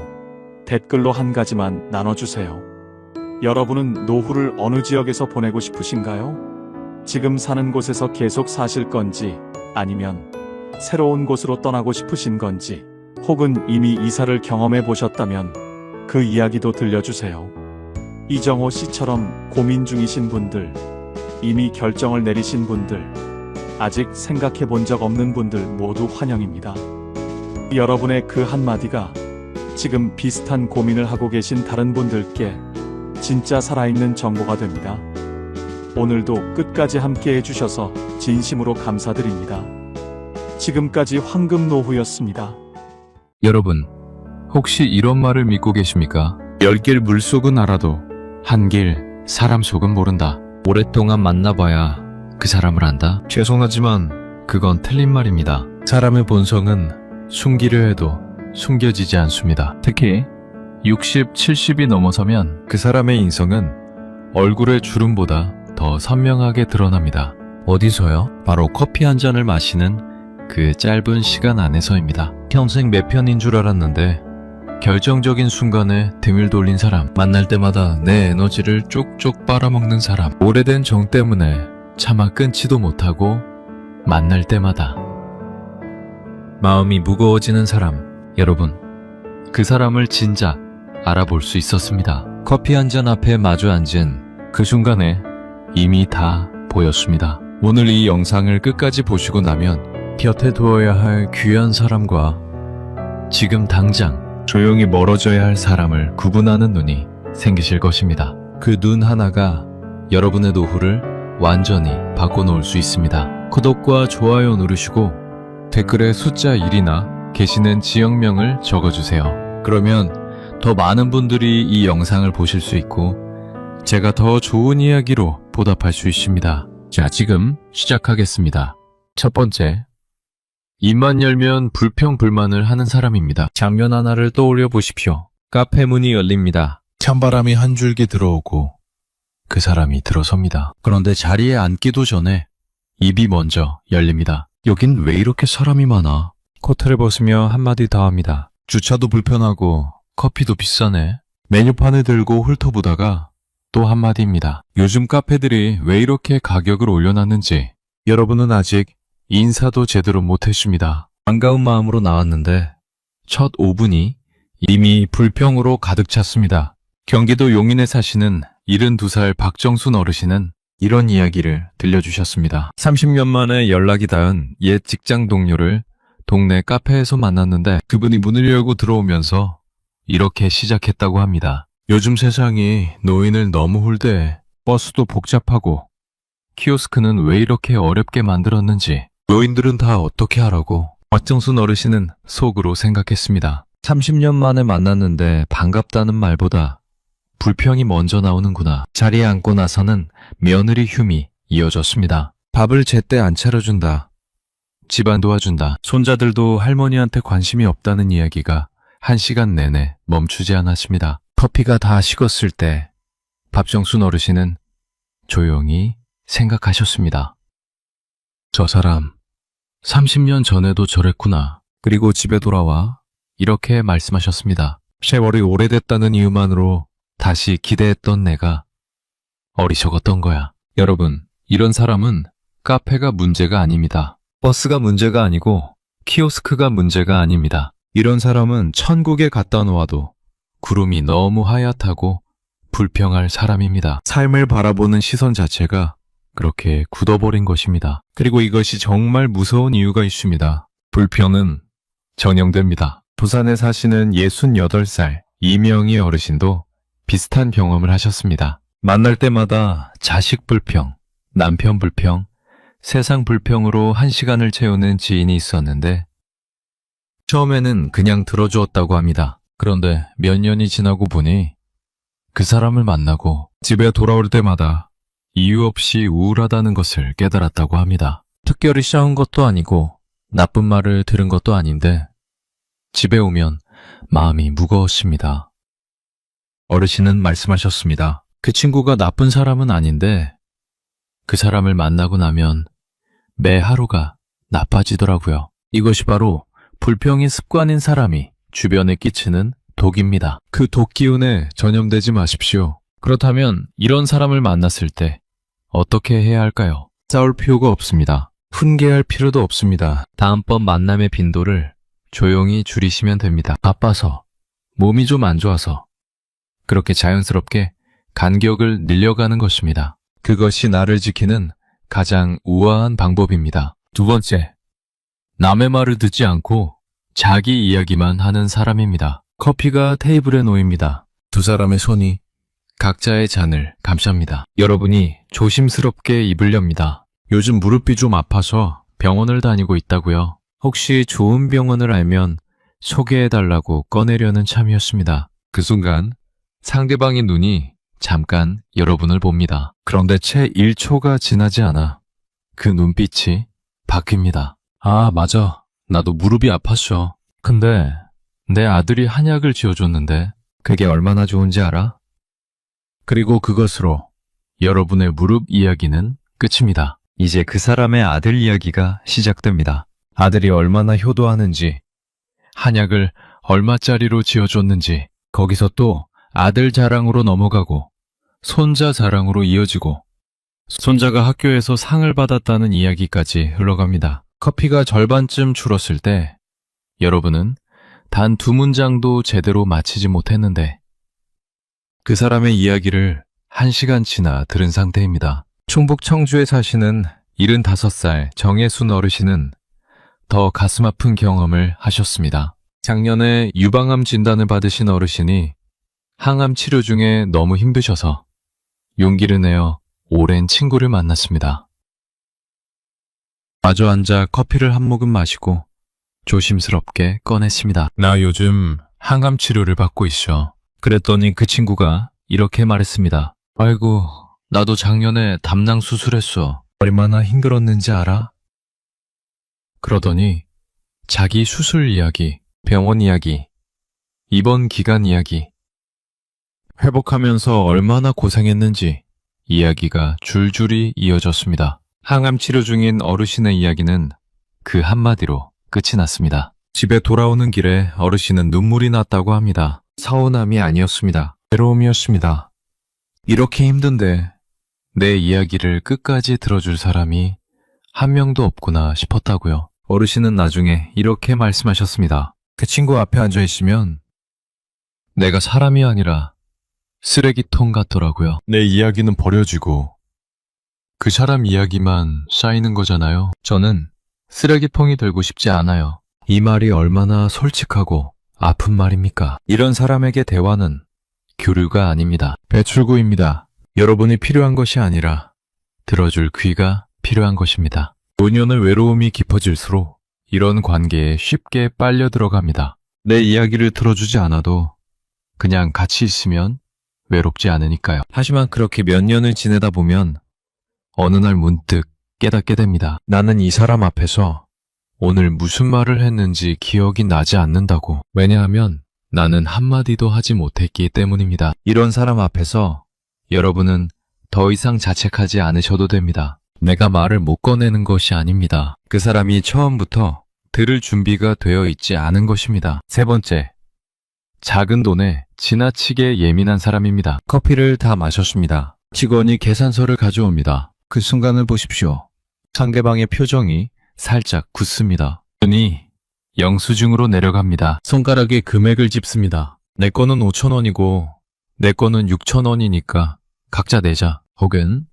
댓글로 한 가지만 나눠주세요. 여러분은 노후를 어느 지역에서 보내고 싶으신가요? 지금 사는 곳에서 계속 사실 건지 아니면 새로운 곳으로 떠나고 싶으신 건지 혹은 이미 이사를 경험해 보셨다면 그 이야기도 들려주세요. 이정호 씨처럼 고민 중이신 분들, 이미 결정을 내리신 분들, 아직 생각해 본 적 없는 분들 모두 환영입니다. 여러분의 그 한마디가 지금 비슷한 고민을 하고 계신 다른 분들께 진짜 살아있는 정보가 됩니다. 오늘도 끝까지 함께 해주셔서 진심으로 감사드립니다. 지금까지 황금노후였습니다. 여러분, 혹시 이런 말을 믿고 계십니까? 10길 물속은 알아도 한 길 사람 속은 모른다. 오랫동안 만나봐야 그 사람을 안다. 죄송하지만 그건 틀린 말입니다. 사람의 본성은 숨기려 해도 숨겨지지 않습니다. 특히 60, 70이 넘어서면 그 사람의 인성은 얼굴의 주름보다 더 선명하게 드러납니다. 어디서요? 바로 커피 한 잔을 마시는 그 짧은 시간 안에서입니다. 평생 몇 편인 줄 알았는데 결정적인 순간에 등을 돌린 사람, 만날 때마다 내 에너지를 쪽쪽 빨아먹는 사람, 오래된 정 때문에 차마 끊지도 못하고 만날 때마다 마음이 무거워지는 사람, 여러분, 그 사람을 진작 알아볼 수 있었습니다. 커피 한 잔 앞에 마주 앉은 그 순간에 이미 다 보였습니다. 오늘 이 영상을 끝까지 보시고 나면 곁에 두어야 할 귀한 사람과 지금 당장 조용히 멀어져야 할 사람을 구분하는 눈이 생기실 것입니다. 그 눈 하나가 여러분의 노후를 완전히 바꿔놓을 수 있습니다. 구독과 좋아요 누르시고 댓글에 숫자 1이나 계시는 지역명을 적어주세요. 그러면 더 많은 분들이 이 영상을 보실 수 있고 제가 더 좋은 이야기로 보답할 수 있습니다. 자, 지금 시작하겠습니다. 첫 번째, 입만 열면 불평불만을 하는 사람입니다. 장면 하나를 떠올려 보십시오. 카페 문이 열립니다. 찬바람이 한 줄기 들어오고 그 사람이 들어섭니다. 그런데 자리에 앉기도 전에 입이 먼저 열립니다. 여긴 왜 이렇게 사람이 많아? 코트를 벗으며 한마디 더 합니다. 주차도 불편하고 커피도 비싸네. 메뉴판을 들고 훑어보다가 또 한마디입니다. 요즘 카페들이 왜 이렇게 가격을 올려놨는지 여러분은 아직 인사도 제대로 못했습니다. 반가운 마음으로 나왔는데 첫 5분이 이미 불평으로 가득 찼습니다. 경기도 용인에 사시는 72살 박정순 어르신은 이런 이야기를 들려주셨습니다. 30년 만에 연락이 닿은 옛 직장 동료를 동네 카페에서 만났는데 그분이 문을 열고 들어오면서 이렇게 시작했다고 합니다. 요즘 세상이 노인을 너무 홀대해. 버스도 복잡하고 키오스크는 왜 이렇게 어렵게 만들었는지 노인들은 다 어떻게 하라고. 박정순 어르신은 속으로 생각했습니다. 30년 만에 만났는데 반갑다는 말보다 불평이 먼저 나오는구나. 자리에 앉고 나서는 며느리 흉이 이어졌습니다. 밥을 제때 안 차려준다. 집안 도와준다. 손자들도 할머니한테 관심이 없다는 이야기가 1시간 내내 멈추지 않았습니다. 커피가 다 식었을 때 박정순 어르신은 조용히 생각하셨습니다. 저 사람 30년 전에도 저랬구나. 그리고 집에 돌아와 이렇게 말씀하셨습니다. 세월이 오래됐다는 이유만으로 다시 기대했던 내가 어리석었던 거야. 여러분, 이런 사람은 카페가 문제가 아닙니다. 버스가 문제가 아니고 키오스크가 문제가 아닙니다. 이런 사람은 천국에 갖다 놓아도 구름이 너무 하얗다고 불평할 사람입니다. 삶을 바라보는 시선 자체가 그렇게 굳어버린 것입니다. 그리고 이것이 정말 무서운 이유가 있습니다. 불평은 전형됩니다. 부산에 사시는 68살 이명희 어르신도 비슷한 경험을 하셨습니다. 만날 때마다 자식 불평, 남편 불평, 세상 불평으로 1시간을 채우는 지인이 있었는데 처음에는 그냥 들어주었다고 합니다. 그런데 몇 년이 지나고 보니 그 사람을 만나고 집에 돌아올 때마다 이유 없이 우울하다는 것을 깨달았다고 합니다. 특별히 싸운 것도 아니고 나쁜 말을 들은 것도 아닌데 집에 오면 마음이 무거웠습니다. 어르신은 말씀하셨습니다. 그 친구가 나쁜 사람은 아닌데 그 사람을 만나고 나면 매 하루가 나빠지더라고요. 이것이 바로 불평이 습관인 사람이 주변에 끼치는 독입니다. 그 독 기운에 전염되지 마십시오. 그렇다면 이런 사람을 만났을 때 어떻게 해야 할까요? 싸울 필요가 없습니다. 훈계할 필요도 없습니다. 다음번 만남의 빈도를 조용히 줄이시면 됩니다. 바빠서, 몸이 좀 안 좋아서 그렇게 자연스럽게 간격을 늘려가는 것입니다. 그것이 나를 지키는 가장 우아한 방법입니다. 두 번째, 남의 말을 듣지 않고 자기 이야기만 하는 사람입니다. 커피가 테이블에 놓입니다. 두 사람의 손이 각자의 잔을 감쌉니다. 여러분이 조심스럽게 입을 엽니다. 요즘 무릎이 좀 아파서 병원을 다니고 있다고요. 혹시 좋은 병원을 알면 소개해달라고 꺼내려는 참이었습니다. 그 순간 상대방의 눈이 잠깐 여러분을 봅니다. 그런데 채 1초가 지나지 않아 그 눈빛이 바뀝니다. 아, 맞아. 나도 무릎이 아팠어. 근데 내 아들이 한약을 지어줬는데 그게 얼마나 좋은지 알아? 그리고 그것으로 여러분의 무릎 이야기는 끝입니다. 이제 그 사람의 아들 이야기가 시작됩니다. 아들이 얼마나 효도하는지, 한약을 얼마짜리로 지어줬는지, 거기서 또 아들 자랑으로 넘어가고 손자 자랑으로 이어지고 손자가 학교에서 상을 받았다는 이야기까지 흘러갑니다. 커피가 절반쯤 줄었을 때 여러분은 단 2문장도 제대로 마치지 못했는데 그 사람의 이야기를 1시간치나 들은 상태입니다. 충북 청주에 사시는 75살 정혜순 어르신은 더 가슴 아픈 경험을 하셨습니다. 작년에 유방암 진단을 받으신 어르신이 항암 치료 중에 너무 힘드셔서 용기를 내어 오랜 친구를 만났습니다. 마주 앉아 커피를 한 모금 마시고 조심스럽게 꺼냈습니다. 나 요즘 항암 치료를 받고 있어. 그랬더니 그 친구가 이렇게 말했습니다. 아이고, 나도 작년에 담낭 수술했어. 얼마나 힘들었는지 알아? 그러더니 자기 수술 이야기, 병원 이야기, 입원 기간 이야기, 회복하면서 얼마나 고생했는지 이야기가 줄줄이 이어졌습니다. 항암 치료 중인 어르신의 이야기는 그 한마디로 끝이 났습니다. 집에 돌아오는 길에 어르신은 눈물이 났다고 합니다. 서운함이 아니었습니다. 외로움이었습니다. 이렇게 힘든데 내 이야기를 끝까지 들어줄 사람이 한 명도 없구나 싶었다고요. 어르신은 나중에 이렇게 말씀하셨습니다. 그 친구 앞에 앉아 있으면 내가 사람이 아니라 쓰레기통 같더라고요. 내 이야기는 버려지고 그 사람 이야기만 쌓이는 거잖아요. 저는 쓰레기통이 되고 싶지 않아요. 이 말이 얼마나 솔직하고 아픈 말입니까? 이런 사람에게 대화는 교류가 아닙니다. 배출구입니다. 여러분이 필요한 것이 아니라 들어줄 귀가 필요한 것입니다. 노년의 외로움이 깊어질수록 이런 관계에 쉽게 빨려 들어갑니다. 내 이야기를 들어주지 않아도 그냥 같이 있으면 외롭지 않으니까요. 하지만 그렇게 몇 년을 지내다 보면 어느 날 문득 깨닫게 됩니다. 나는 이 사람 앞에서 오늘 무슨 말을 했는지 기억이 나지 않는다고. 왜냐하면 나는 한마디도 하지 못했기 때문입니다. 이런 사람 앞에서 여러분은 더 이상 자책하지 않으셔도 됩니다. 내가 말을 못 꺼내는 것이 아닙니다. 그 사람이 처음부터 들을 준비가 되어 있지 않은 것입니다. 세 번째, 작은 돈에 지나치게 예민한 사람입니다. 커피를 다 마셨습니다. 직원이 계산서를 가져옵니다. 그 순간을 보십시오. 상대방의 표정이 살짝 굳습니다. 눈이 영수증으로 내려갑니다. 손가락에 금액을 짚습니다. 내 거는 5,000원이고 내 거는 6,000원이니까 각자 내자. 혹은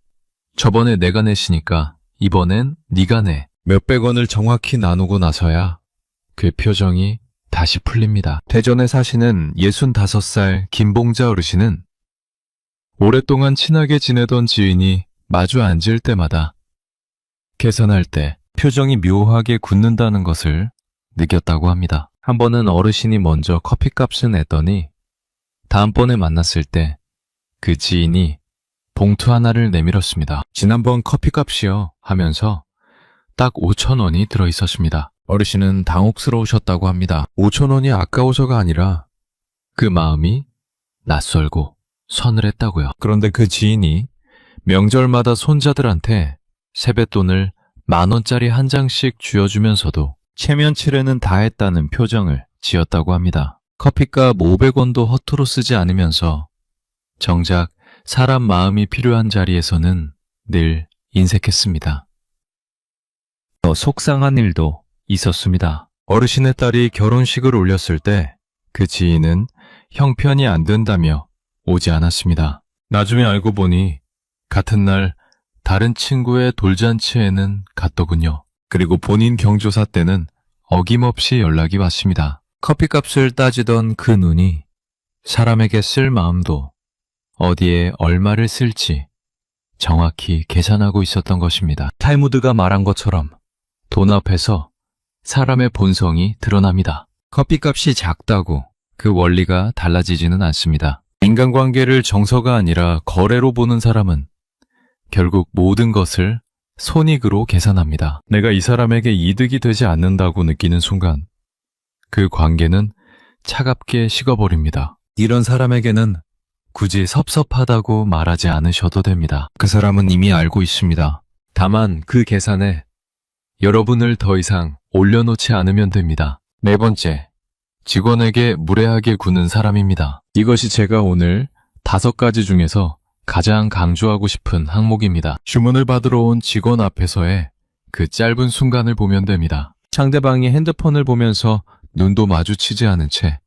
저번에 내가 냈으니까 이번엔 네가 내. 몇백 원을 정확히 나누고 나서야 그 표정이 다시 풀립니다. 대전에 사시는 65살 김봉자 어르신은 오랫동안 친하게 지내던 지인이 마주 앉을 때마다 계산할 때 표정이 묘하게 굳는다는 것을 느꼈다고 합니다. 한 번은 어르신이 먼저 커피값을 냈더니 다음번에 만났을 때 그 지인이 봉투 하나를 내밀었습니다. 지난번 커피값이요 하면서 딱 5,000원이 들어있었습니다. 어르신은 당혹스러우셨다고 합니다. 5,000원이 아까워서가 아니라 그 마음이 낯설고 서늘했다고요. 그런데 그 지인이 명절마다 손자들한테 세뱃돈을 10,000원짜리 한 장씩 쥐어주면서도 체면치레는 다 했다는 표정을 지었다고 합니다. 커피값 500원도 허투루 쓰지 않으면서 정작 사람 마음이 필요한 자리에서는 늘 인색했습니다. 더 속상한 일도 있었습니다. 어르신의 딸이 결혼식을 올렸을 때 그 지인은 형편이 안 된다며 오지 않았습니다. 나중에 알고 보니 같은 날 다른 친구의 돌잔치에는 갔더군요. 그리고 본인 경조사 때는 어김없이 연락이 왔습니다. 커피값을 따지던 그 눈이 사람에게 쓸 마음도 어디에 얼마를 쓸지 정확히 계산하고 있었던 것입니다. 탈무드가 말한 것처럼 돈 앞에서 사람의 본성이 드러납니다. 커피값이 작다고 그 원리가 달라지지는 않습니다. 인간관계를 정서가 아니라 거래로 보는 사람은 결국 모든 것을 손익으로 계산합니다. 내가 이 사람에게 이득이 되지 않는다고 느끼는 순간 그 관계는 차갑게 식어버립니다. 이런 사람에게는 굳이 섭섭하다고 말하지 않으셔도 됩니다. 그 사람은 이미 알고 있습니다. 다만 그 계산에 여러분을 더 이상 올려놓지 않으면 됩니다. 네 번째, 직원에게 무례하게 구는 사람입니다. 이것이 제가 오늘 5가지 중에서 가장 강조하고 싶은 항목입니다. 주문을 받으러 온 직원 앞에서의 그 짧은 순간을 보면 됩니다. 상대방이 핸드폰을 보면서 눈도 마주치지 않은 채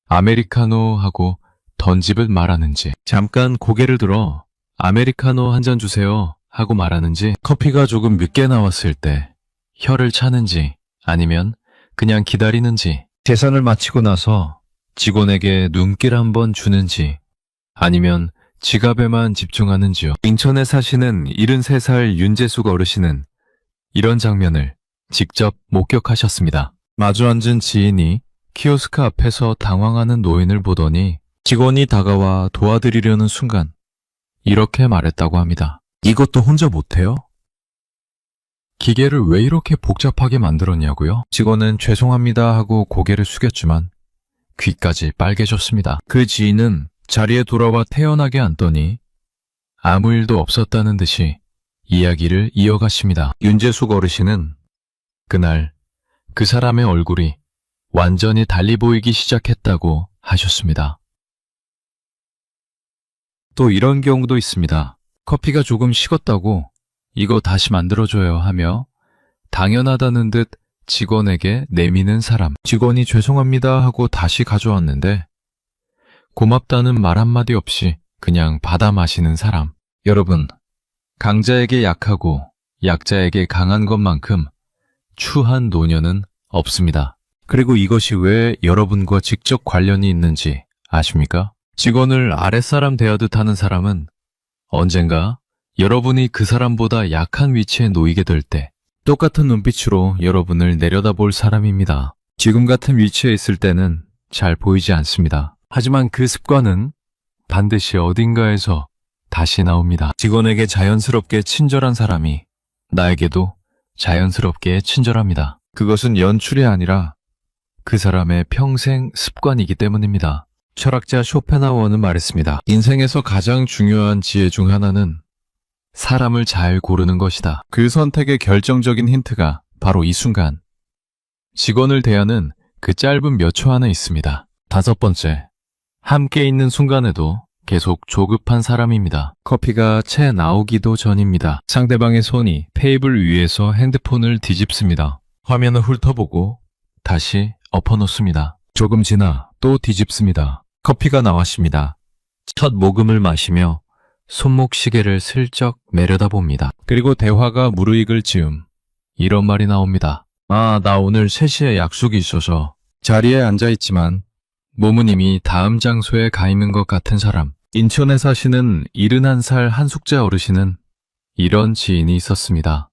아메리카노 하고 던집을 말하는지, 잠깐 고개를 들어 아메리카노 한 잔 주세요 하고 말하는지, 커피가 조금 늦게 나왔을 때 혀를 차는지 아니면 그냥 기다리는지, 계산을 마치고 나서 직원에게 눈길 한번 주는지 아니면 지갑에만 집중하는지요. 인천에 사시는 73살 윤재숙 어르신은 이런 장면을 직접 목격하셨습니다. 마주 앉은 지인이 키오스크 앞에서 당황하는 노인을 보더니 직원이 다가와 도와드리려는 순간 이렇게 말했다고 합니다. 이것도 혼자 못해요? 기계를 왜 이렇게 복잡하게 만들었냐고요? 직원은 죄송합니다 하고 고개를 숙였지만 귀까지 빨개졌습니다. 그 지인은 자리에 돌아와 태연하게 앉더니 아무 일도 없었다는 듯이 이야기를 이어갔습니다. 윤재숙 어르신은 그날 그 사람의 얼굴이 완전히 달리 보이기 시작했다고 하셨습니다. 또 이런 경우도 있습니다. 커피가 조금 식었다고 이거 다시 만들어줘요 하며 당연하다는 듯 직원에게 내미는 사람. 직원이 죄송합니다 하고 다시 가져왔는데 고맙다는 말 한마디 없이 그냥 받아 마시는 사람. 여러분, 강자에게 약하고 약자에게 강한 것만큼 추한 노년은 없습니다. 그리고 이것이 왜 여러분과 직접 관련이 있는지 아십니까? 직원을 아랫사람 대하듯 하는 사람은 언젠가 여러분이 그 사람보다 약한 위치에 놓이게 될 때 똑같은 눈빛으로 여러분을 내려다볼 사람입니다. 지금 같은 위치에 있을 때는 잘 보이지 않습니다. 하지만 그 습관은 반드시 어딘가에서 다시 나옵니다. 직원에게 자연스럽게 친절한 사람이 나에게도 자연스럽게 친절합니다. 그것은 연출이 아니라 그 사람의 평생 습관이기 때문입니다. 철학자 쇼펜하우어는 말했습니다. 인생에서 가장 중요한 지혜 중 하나는 사람을 잘 고르는 것이다. 그 선택의 결정적인 힌트가 바로 이 순간, 직원을 대하는 그 짧은 몇 초 안에 있습니다. 5번째, 함께 있는 순간에도 계속 조급한 사람입니다. 커피가 채 나오기도 전입니다. 상대방의 손이 테이블 위에서 핸드폰을 뒤집습니다. 화면을 훑어보고 다시 엎어놓습니다. 조금 지나 또 뒤집습니다. 커피가 나왔습니다. 첫 모금을 마시며 손목 시계를 슬쩍 내려다봅니다. 그리고 대화가 무르익을 즈음 이런 말이 나옵니다. 아, 나 오늘 3시에 약속이 있어서 자리에 앉아있지만 몸은 이미 다음 장소에 가 있는 것 같은 사람. 인천에 사시는 71살 한숙재 어르신은 이런 지인이 있었습니다.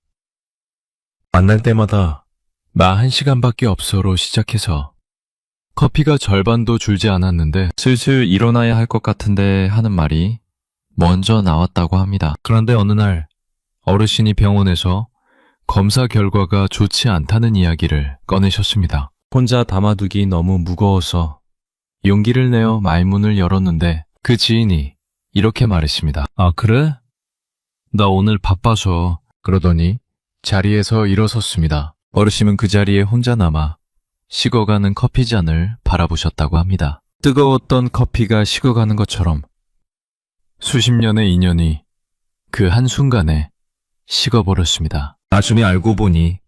만날 때마다 나 1시간밖에 없어로 시작해서 커피가 절반도 줄지 않았는데 슬슬 일어나야 할 것 같은데 하는 말이 먼저 나왔다고 합니다. 그런데 어느 날 어르신이 병원에서 검사 결과가 좋지 않다는 이야기를 꺼내셨습니다. 혼자 담아두기 너무 무거워서 용기를 내어 말문을 열었는데 그 지인이 이렇게 말했습니다. 아, 그래? 나 오늘 바빠서. 그러더니 자리에서 일어섰습니다. 어르신은 그 자리에 혼자 남아 식어가는 커피잔을 바라보셨다고 합니다. 뜨거웠던 커피가 식어가는 것처럼 수십 년의 인연이 그 한순간에 식어버렸습니다. 나중에 알고 보니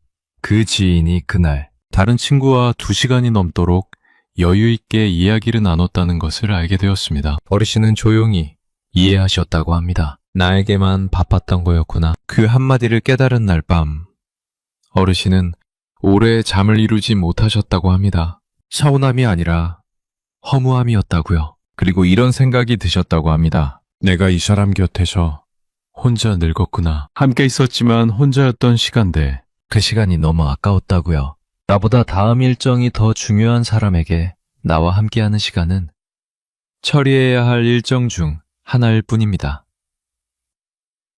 그 지인이 그날 다른 친구와 2시간이 넘도록 여유 있게 이야기를 나눴다는 것을 알게 되었습니다. 어르신은 조용히 이해하셨다고 합니다. 나에게만 바빴던 거였구나. 그 한마디를 깨달은 날 밤, 어르신은 오래 잠을 이루지 못하셨다고 합니다. 서운함이 아니라 허무함이었다고요. 그리고 이런 생각이 드셨다고 합니다. 내가 이 사람 곁에서 혼자 늙었구나. 함께 있었지만 혼자였던 시간대, 그 시간이 너무 아까웠다고요. 나보다 다음 일정이 더 중요한 사람에게 나와 함께하는 시간은 처리해야 할 일정 중 하나일 뿐입니다.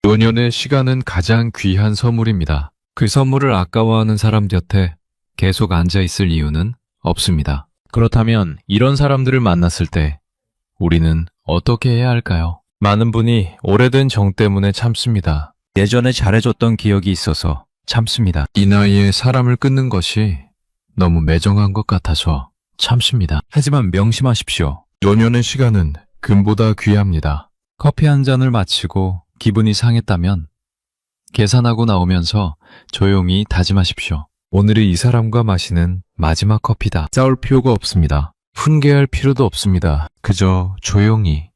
노년의 시간은 가장 귀한 선물입니다. 그 선물을 아까워하는 사람 곁에 계속 앉아 있을 이유는 없습니다. 그렇다면 이런 사람들을 만났을 때 우리는 어떻게 해야 할까요? 많은 분이 오래된 정 때문에 참습니다. 예전에 잘해줬던 기억이 있어서 참습니다. 이 나이에 사람을 끊는 것이 너무 매정한 것 같아서 참습니다. 하지만 명심하십시오. 노년의 시간은 금보다 귀합니다. 커피 한 잔을 마치고 기분이 상했다면 계산하고 나오면서 조용히 다짐하십시오. 오늘이 이 사람과 마시는 마지막 커피다. 싸울 필요가 없습니다. 훈계할 필요도 없습니다. 그저 조용히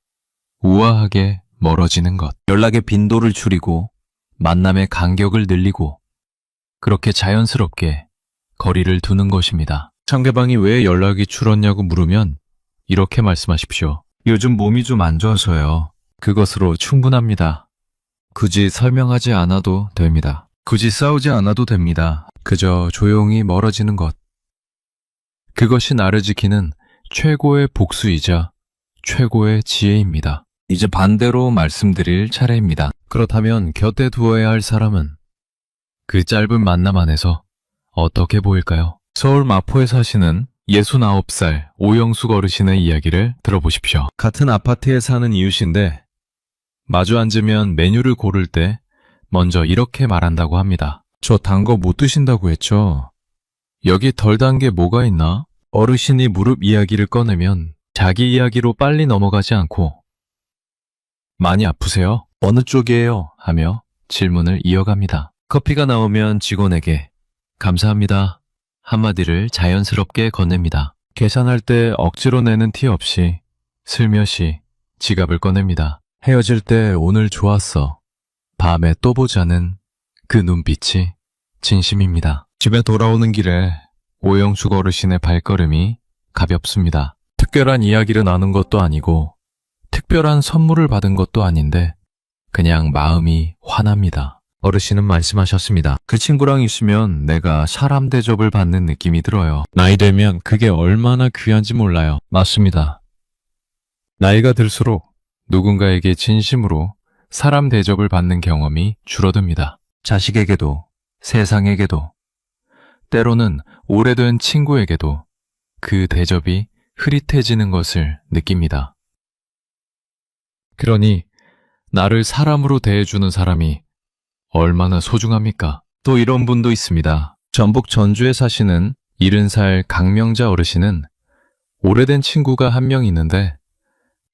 우아하게 멀어지는 것. 연락의 빈도를 줄이고 만남의 간격을 늘리고 그렇게 자연스럽게 거리를 두는 것입니다. 상대방이 왜 연락이 줄었냐고 물으면 이렇게 말씀하십시오. 요즘 몸이 좀 안 좋아서요. 그것으로 충분합니다. 굳이 설명하지 않아도 됩니다. 굳이 싸우지 않아도 됩니다. 그저 조용히 멀어지는 것. 그것이 나를 지키는 최고의 복수이자 최고의 지혜입니다. 이제 반대로 말씀드릴 차례입니다. 그렇다면 곁에 두어야 할 사람은 그 짧은 만남 안에서 어떻게 보일까요? 서울 마포에 사시는 69살 오영숙 어르신의 이야기를 들어보십시오. 같은 아파트에 사는 이웃인데 마주 앉으면 메뉴를 고를 때 먼저 이렇게 말한다고 합니다. 저 단 거 못 드신다고 했죠? 여기 덜 단 게 뭐가 있나? 어르신이 무릎 이야기를 꺼내면 자기 이야기로 빨리 넘어가지 않고 많이 아프세요? 어느 쪽이에요? 하며 질문을 이어갑니다. 커피가 나오면 직원에게 감사합니다 한마디를 자연스럽게 건넵니다. 계산할 때 억지로 내는 티 없이 슬며시 지갑을 꺼냅니다. 헤어질 때 오늘 좋았어. 밤에 또 보자는 그 눈빛이 진심입니다. 집에 돌아오는 길에 오영숙 어르신의 발걸음이 가볍습니다. 특별한 이야기를 나눈 것도 아니고 특별한 선물을 받은 것도 아닌데 그냥 마음이 환합니다. 어르신은 말씀하셨습니다. 그 친구랑 있으면 내가 사람 대접을 받는 느낌이 들어요. 나이 들면 그게 얼마나 귀한지 몰라요. 맞습니다. 나이가 들수록 누군가에게 진심으로 사람 대접을 받는 경험이 줄어듭니다. 자식에게도 세상에게도 때로는 오래된 친구에게도 그 대접이 흐릿해지는 것을 느낍니다. 그러니 나를 사람으로 대해주는 사람이 얼마나 소중합니까? 또 이런 분도 있습니다. 전북 전주에 사시는 70살 강명자 어르신은 오래된 친구가 한 명 있는데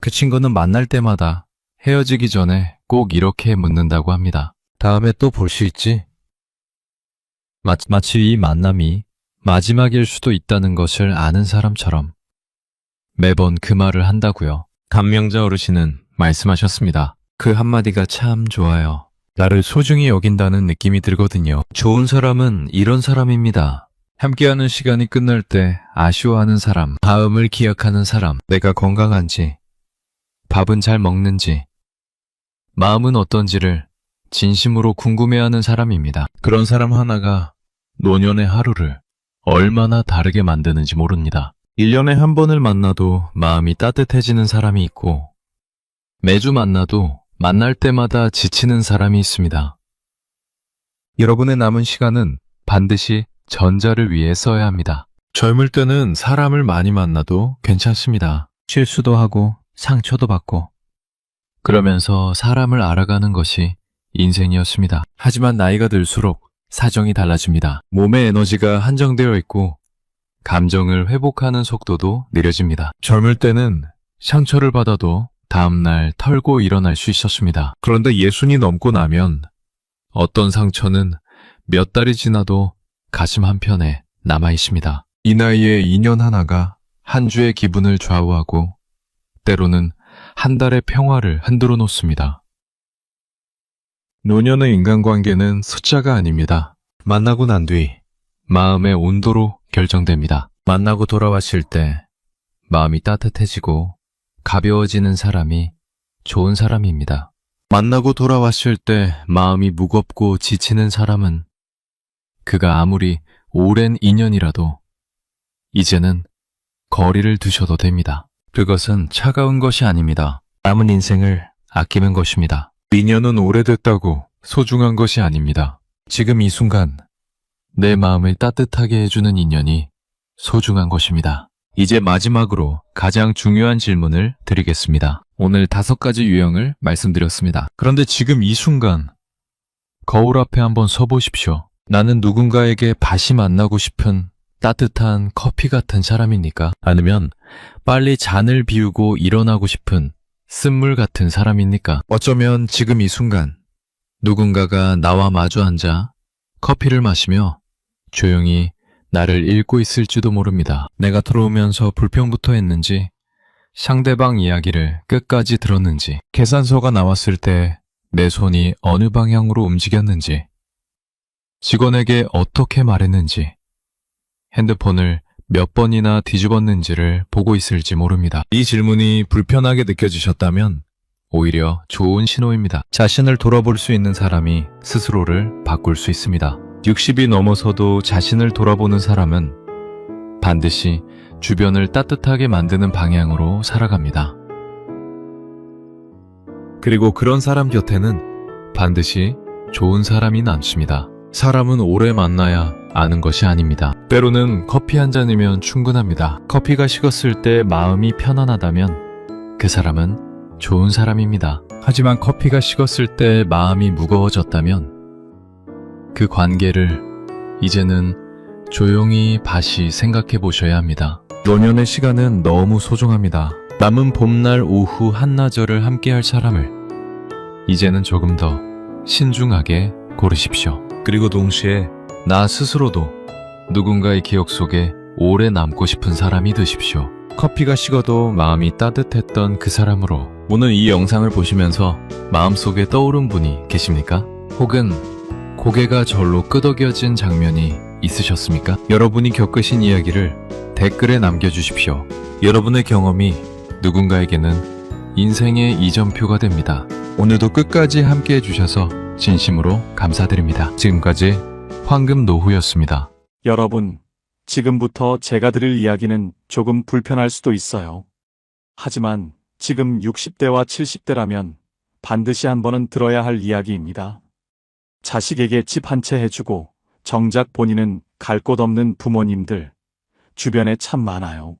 그 친구는 만날 때마다 헤어지기 전에 꼭 이렇게 묻는다고 합니다. 다음에 또 볼 수 있지? 마치 이 만남이 마지막일 수도 있다는 것을 아는 사람처럼 매번 그 말을 한다고요. 강명자 어르신은 말씀하셨습니다. 그 한마디가 참 좋아요. 나를 소중히 여긴다는 느낌이 들거든요. 좋은 사람은 이런 사람입니다. 함께하는 시간이 끝날 때 아쉬워하는 사람, 다음을 기억하는 사람, 내가 건강한지, 밥은 잘 먹는지, 마음은 어떤지를 진심으로 궁금해하는 사람입니다. 그런 사람 하나가 노년의 하루를 얼마나 다르게 만드는지 모릅니다. 1년에 한 번을 만나도 마음이 따뜻해지는 사람이 있고 매주 만나도 만날 때마다 지치는 사람이 있습니다. 여러분의 남은 시간은 반드시 전자를 위해 써야 합니다. 젊을 때는 사람을 많이 만나도 괜찮습니다. 실수도 하고 상처도 받고 그러면서 사람을 알아가는 것이 인생이었습니다. 하지만 나이가 들수록 사정이 달라집니다. 몸의 에너지가 한정되어 있고 감정을 회복하는 속도도 느려집니다. 젊을 때는 상처를 받아도 다음날 털고 일어날 수 있었습니다. 그런데 60이 넘고 나면 어떤 상처는 몇 달이 지나도 가슴 한편에 남아 있습니다. 이 나이에 인연 하나가 한 주의 기분을 좌우하고 때로는 한 달의 평화를 흔들어 놓습니다. 노년의 인간관계는 숫자가 아닙니다. 만나고 난 뒤 마음의 온도로 결정됩니다. 만나고 돌아왔을 때 마음이 따뜻해지고 가벼워지는 사람이 좋은 사람입니다. 만나고 돌아왔을 때 마음이 무겁고 지치는 사람은 그가 아무리 오랜 인연이라도 이제는 거리를 두셔도 됩니다. 그것은 차가운 것이 아닙니다. 남은 인생을 아끼는 것입니다. 인연은 오래됐다고 소중한 것이 아닙니다. 지금 이 순간 내 마음을 따뜻하게 해주는 인연이 소중한 것입니다. 이제 마지막으로 가장 중요한 질문을 드리겠습니다. 오늘 5가지 유형을 말씀드렸습니다. 그런데 지금 이 순간 거울 앞에 한번 서보십시오. 나는 누군가에게 다시 만나고 싶은 따뜻한 커피 같은 사람입니까? 아니면 빨리 잔을 비우고 일어나고 싶은 쓴물 같은 사람입니까? 어쩌면 지금 이 순간 누군가가 나와 마주 앉아 커피를 마시며 조용히 나를 읽고 있을지도 모릅니다. 내가 들어오면서 불평부터 했는지, 상대방 이야기를 끝까지 들었는지, 계산서가 나왔을 때 내 손이 어느 방향으로 움직였는지, 직원에게 어떻게 말했는지, 핸드폰을 몇 번이나 뒤집었는지를 보고 있을지 모릅니다. 이 질문이 불편하게 느껴지셨다면 오히려 좋은 신호입니다. 자신을 돌아볼 수 있는 사람이 스스로를 바꿀 수 있습니다. 60이 넘어서도 자신을 돌아보는 사람은 반드시 주변을 따뜻하게 만드는 방향으로 살아갑니다. 그리고 그런 사람 곁에는 반드시 좋은 사람이 남습니다. 사람은 오래 만나야 아는 것이 아닙니다. 때로는 커피 한 잔이면 충분합니다. 커피가 식었을 때 마음이 편안하다면 그 사람은 좋은 사람입니다. 하지만 커피가 식었을 때 마음이 무거워졌다면 그 관계를 이제는 조용히 다시 생각해 보셔야 합니다. 노년의 시간은 너무 소중합니다. 남은 봄날 오후 한나절을 함께할 사람을 이제는 조금 더 신중하게 고르십시오. 그리고 동시에 나 스스로도 누군가의 기억 속에 오래 남고 싶은 사람이 되십시오. 커피가 식어도 마음이 따뜻했던 그 사람으로. 오늘 이 영상을 보시면서 마음속에 떠오른 분이 계십니까? 혹은 고개가 절로 끄덕여진 장면이 있으셨습니까? 여러분이 겪으신 이야기를 댓글에 남겨주십시오. 여러분의 경험이 누군가에게는 인생의 이점표가 됩니다. 오늘도 끝까지 함께 해주셔서 진심으로 감사드립니다. 지금까지 황금노후였습니다. 여러분, 지금부터 제가 드릴 이야기는 조금 불편할 수도 있어요. 하지만 지금 60대와 70대라면 반드시 한 번은 들어야 할 이야기입니다. 자식에게 집 한 채 해주고 정작 본인은 갈 곳 없는 부모님들 주변에 참 많아요.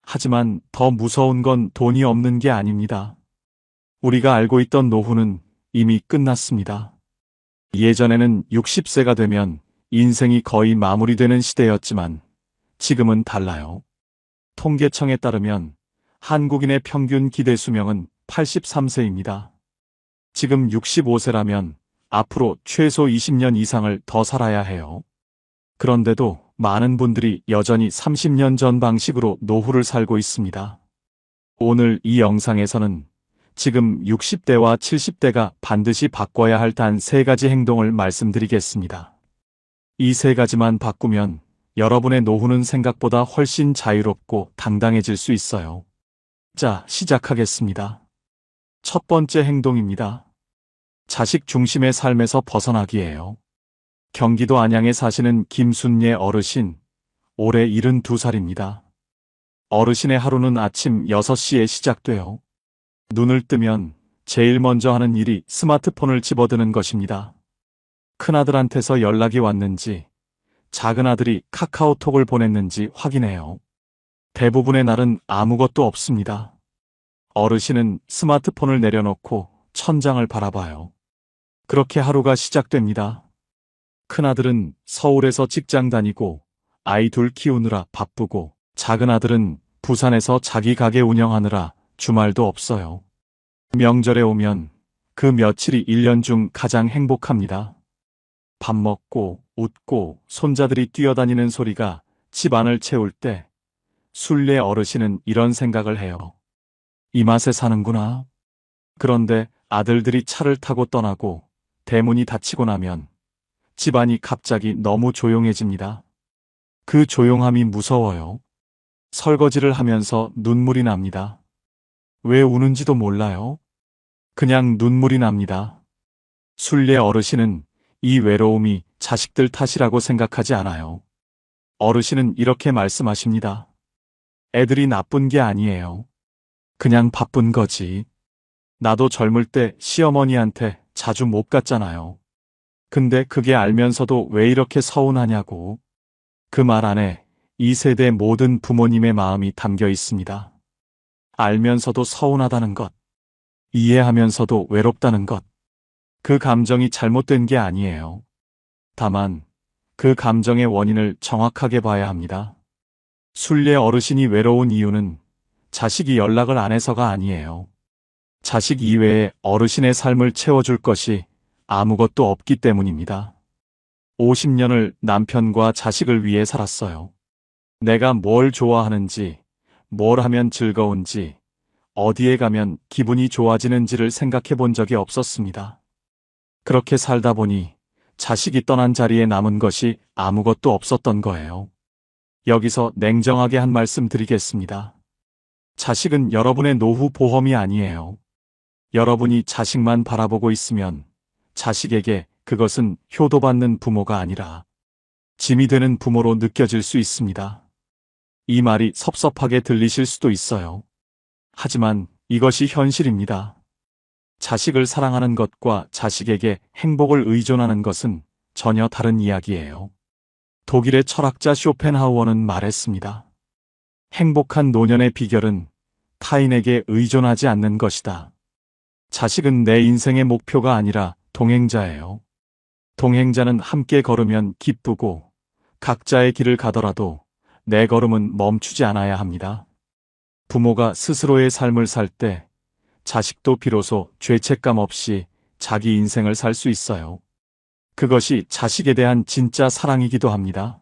하지만 더 무서운 건 돈이 없는 게 아닙니다. 우리가 알고 있던 노후는 이미 끝났습니다. 예전에는 60세가 되면 인생이 거의 마무리되는 시대였지만 지금은 달라요. 통계청에 따르면 한국인의 평균 기대 수명은 83세입니다. 지금 65세라면 앞으로 최소 20년 이상을 더 살아야 해요. 그런데도 많은 분들이 여전히 30년 전 방식으로 노후를 살고 있습니다. 오늘 이 영상에서는 지금 60대와 70대가 반드시 바꿔야 할 단 3가지 행동을 말씀드리겠습니다. 이 3가지만 바꾸면 여러분의 노후는 생각보다 훨씬 자유롭고 당당해질 수 있어요. 자, 시작하겠습니다. 첫 번째 행동입니다. 자식 중심의 삶에서 벗어나기예요. 경기도 안양에 사시는 김순예 어르신, 올해 72살입니다. 어르신의 하루는 아침 6시에 시작돼요. 눈을 뜨면 제일 먼저 하는 일이 스마트폰을 집어드는 것입니다. 큰아들한테서 연락이 왔는지, 작은아들이 카카오톡을 보냈는지 확인해요. 대부분의 날은 아무것도 없습니다. 어르신은 스마트폰을 내려놓고 천장을 바라봐요. 그렇게 하루가 시작됩니다. 큰아들은 서울에서 직장 다니고 아이 둘 키우느라 바쁘고, 작은아들은 부산에서 자기 가게 운영하느라 주말도 없어요. 명절에 오면 그 며칠이 1년 중 가장 행복합니다. 밥 먹고 웃고 손자들이 뛰어다니는 소리가 집 안을 채울 때 순례 어르신은 이런 생각을 해요. 이 맛에 사는구나. 그런데 아들들이 차를 타고 떠나고 대문이 닫히고 나면 집안이 갑자기 너무 조용해집니다. 그 조용함이 무서워요. 설거지를 하면서 눈물이 납니다. 왜 우는지도 몰라요. 그냥 눈물이 납니다. 순례 어르신은 이 외로움이 자식들 탓이라고 생각하지 않아요. 어르신은 이렇게 말씀하십니다. 애들이 나쁜 게 아니에요. 그냥 바쁜 거지. 나도 젊을 때 시어머니한테 자주 못 갔잖아요. 근데 그게 알면서도 왜 이렇게 서운하냐고. 그 말 안에 이 세대 모든 부모님의 마음이 담겨 있습니다. 알면서도 서운하다는 것, 이해하면서도 외롭다는 것. 그 감정이 잘못된 게 아니에요. 다만 그 감정의 원인을 정확하게 봐야 합니다. 순례 어르신이 외로운 이유는 자식이 연락을 안 해서가 아니에요. 자식 이외에 어르신의 삶을 채워줄 것이 아무것도 없기 때문입니다. 50년을 남편과 자식을 위해 살았어요. 내가 뭘 좋아하는지, 뭘 하면 즐거운지, 어디에 가면 기분이 좋아지는지를 생각해 본 적이 없었습니다. 그렇게 살다 보니 자식이 떠난 자리에 남은 것이 아무것도 없었던 거예요. 여기서 냉정하게 한 말씀 드리겠습니다. 자식은 여러분의 노후 보험이 아니에요. 여러분이 자식만 바라보고 있으면 자식에게 그것은 효도받는 부모가 아니라 짐이 되는 부모로 느껴질 수 있습니다. 이 말이 섭섭하게 들리실 수도 있어요. 하지만 이것이 현실입니다. 자식을 사랑하는 것과 자식에게 행복을 의존하는 것은 전혀 다른 이야기예요. 독일의 철학자 쇼펜하우어는 말했습니다. 행복한 노년의 비결은 타인에게 의존하지 않는 것이다. 자식은 내 인생의 목표가 아니라 동행자예요. 동행자는 함께 걸으면 기쁘고 각자의 길을 가더라도 내 걸음은 멈추지 않아야 합니다. 부모가 스스로의 삶을 살 때 자식도 비로소 죄책감 없이 자기 인생을 살 수 있어요. 그것이 자식에 대한 진짜 사랑이기도 합니다.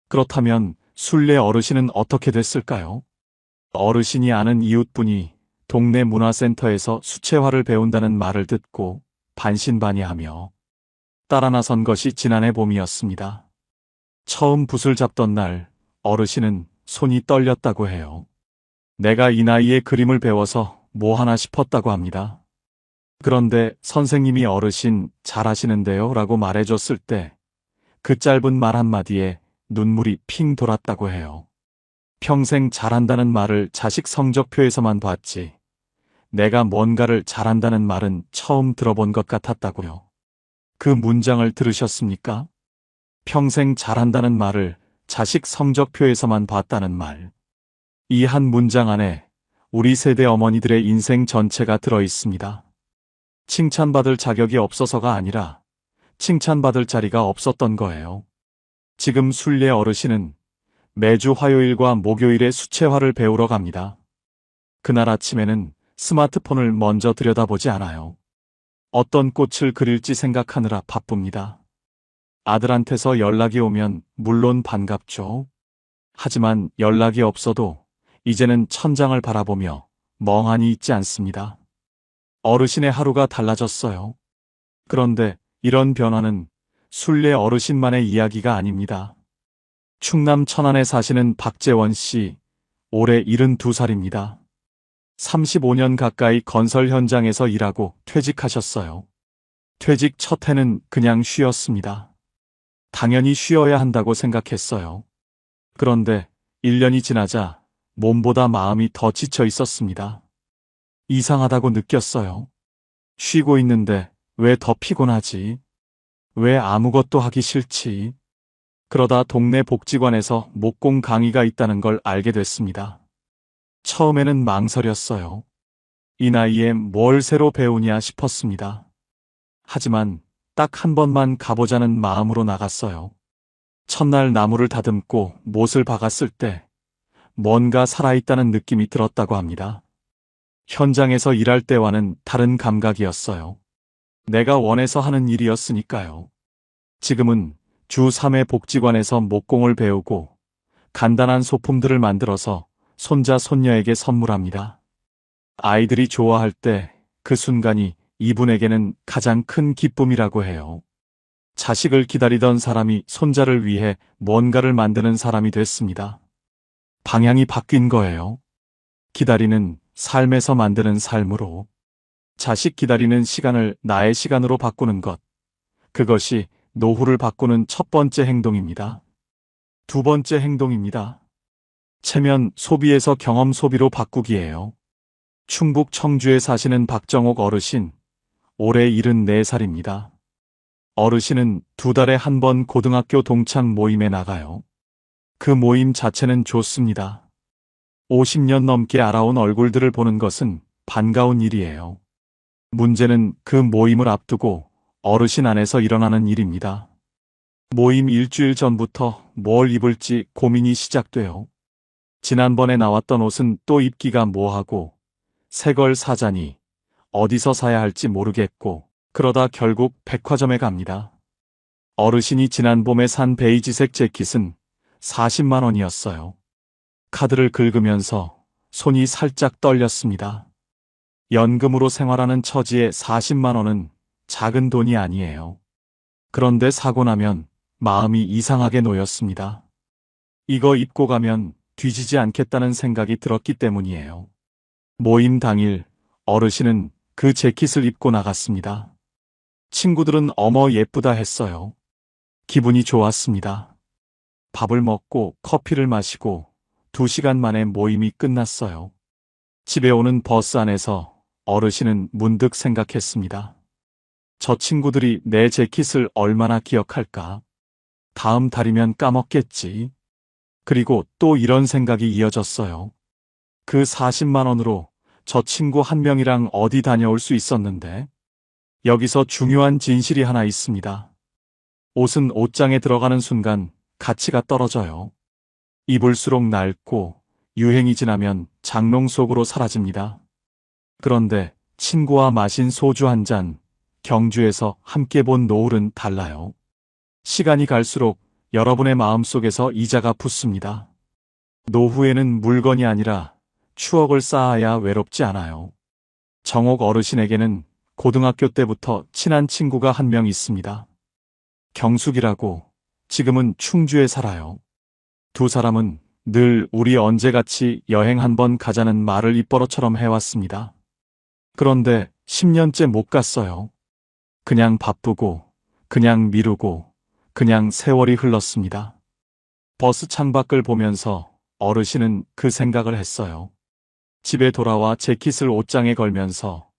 그렇다면 순례 어르신은 어떻게 됐을까요? 어르신이 아는 이웃분이 동네 문화센터에서 수채화를 배운다는 말을 듣고 반신반의하며 따라 나선 것이 지난해 봄이었습니다. 처음 붓을 잡던 날 어르신은 손이 떨렸다고 해요. 내가 이 나이에 그림을 배워서 뭐 하나 싶었다고 합니다. 그런데 선생님이 어르신 잘하시는데요 라고 말해줬을 때 그 짧은 말 한마디에 눈물이 핑 돌았다고 해요. 평생 잘한다는 말을 자식 성적표에서만 봤지 내가 뭔가를 잘한다는 말은 처음 들어본 것 같았다고요. 그 문장을 들으셨습니까? 평생 잘한다는 말을 자식 성적표에서만 봤다는 말. 이 한 문장 안에 우리 세대 어머니들의 인생 전체가 들어 있습니다. 칭찬받을 자격이 없어서가 아니라 칭찬받을 자리가 없었던 거예요. 지금 순례 어르신은 매주 화요일과 목요일에 수채화를 배우러 갑니다. 그날 아침에는 스마트폰을 먼저 들여다보지 않아요. 어떤 꽃을 그릴지 생각하느라 바쁩니다. 아들한테서 연락이 오면 물론 반갑죠. 하지만 연락이 없어도 이제는 천장을 바라보며 멍하니 있지 않습니다. 어르신의 하루가 달라졌어요. 그런데 이런 변화는 순례 어르신만의 이야기가 아닙니다. 충남 천안에 사시는 박재원 씨, 올해 72살입니다. 35년 가까이 건설 현장에서 일하고 퇴직하셨어요. 퇴직 첫 해는 그냥 쉬었습니다. 당연히 쉬어야 한다고 생각했어요. 그런데 1년이 지나자 몸보다 마음이 더 지쳐 있었습니다. 이상하다고 느꼈어요. 쉬고 있는데 왜 더 피곤하지? 왜 아무것도 하기 싫지? 그러다 동네 복지관에서 목공 강의가 있다는 걸 알게 됐습니다. 처음에는 망설였어요. 이 나이에 뭘 새로 배우냐 싶었습니다. 하지만 딱 한 번만 가보자는 마음으로 나갔어요. 첫날 나무를 다듬고 못을 박았을 때 뭔가 살아있다는 느낌이 들었다고 합니다. 현장에서 일할 때와는 다른 감각이었어요. 내가 원해서 하는 일이었으니까요. 지금은 주 3회 복지관에서 목공을 배우고 간단한 소품들을 만들어서 손자 손녀에게 선물합니다. 아이들이 좋아할 때 그 순간이 이분에게는 가장 큰 기쁨이라고 해요. 자식을 기다리던 사람이 손자를 위해 뭔가를 만드는 사람이 됐습니다. 방향이 바뀐 거예요. 기다리는 삶에서 만드는 삶으로. 자식 기다리는 시간을 나의 시간으로 바꾸는 것. 그것이 노후를 바꾸는 첫 번째 행동입니다. 두 번째 행동입니다. 체면 소비에서 경험 소비로 바꾸기예요. 충북 청주에 사시는 박정옥 어르신, 올해 74살입니다. 어르신은 2달에 한 번 고등학교 동창 모임에 나가요. 그 모임 자체는 좋습니다. 50년 넘게 알아온 얼굴들을 보는 것은 반가운 일이에요. 문제는 그 모임을 앞두고 어르신 안에서 일어나는 일입니다. 모임 일주일 전부터 뭘 입을지 고민이 시작돼요. 지난번에 나왔던 옷은 또 입기가 뭐하고, 새 걸 사자니 어디서 사야 할지 모르겠고, 그러다 결국 백화점에 갑니다. 어르신이 지난 봄에 산 베이지색 재킷은 40만 원이었어요. 카드를 긁으면서 손이 살짝 떨렸습니다. 연금으로 생활하는 처지에 40만 원은 작은 돈이 아니에요. 그런데 사고 나면 마음이 이상하게 놓였습니다. 이거 입고 가면 뒤지지 않겠다는 생각이 들었기 때문이에요. 모임 당일 어르신은 그 재킷을 입고 나갔습니다. 친구들은 어머 예쁘다 했어요. 기분이 좋았습니다. 밥을 먹고 커피를 마시고 2시간 만에 모임이 끝났어요. 집에 오는 버스 안에서 어르신은 문득 생각했습니다. 저 친구들이 내 재킷을 얼마나 기억할까? 다음 달이면 까먹겠지. 그리고 또 이런 생각이 이어졌어요. 그 40만 원으로 저 친구 한 명이랑 어디 다녀올 수 있었는데. 여기서 중요한 진실이 하나 있습니다. 옷은 옷장에 들어가는 순간 가치가 떨어져요. 입을수록 낡고 유행이 지나면 장롱 속으로 사라집니다. 그런데 친구와 마신 소주 한 잔, 경주에서 함께 본 노을은 달라요. 시간이 갈수록 여러분의 마음속에서 이자가 붙습니다. 노후에는 물건이 아니라 추억을 쌓아야 외롭지 않아요. 정옥 어르신에게는 고등학교 때부터 친한 친구가 한 명 있습니다. 경숙이라고. 지금은 충주에 살아요. 두 사람은 늘 우리 언제 같이 여행 한번 가자는 말을 입버릇처럼 해왔습니다. 그런데 10년째 못 갔어요. 그냥 바쁘고, 그냥 미루고, 그냥 세월이 흘렀습니다. 버스 창밖을 보면서 어르신은 그 생각을 했어요. 집에 돌아와 재킷을 옷장에 걸면서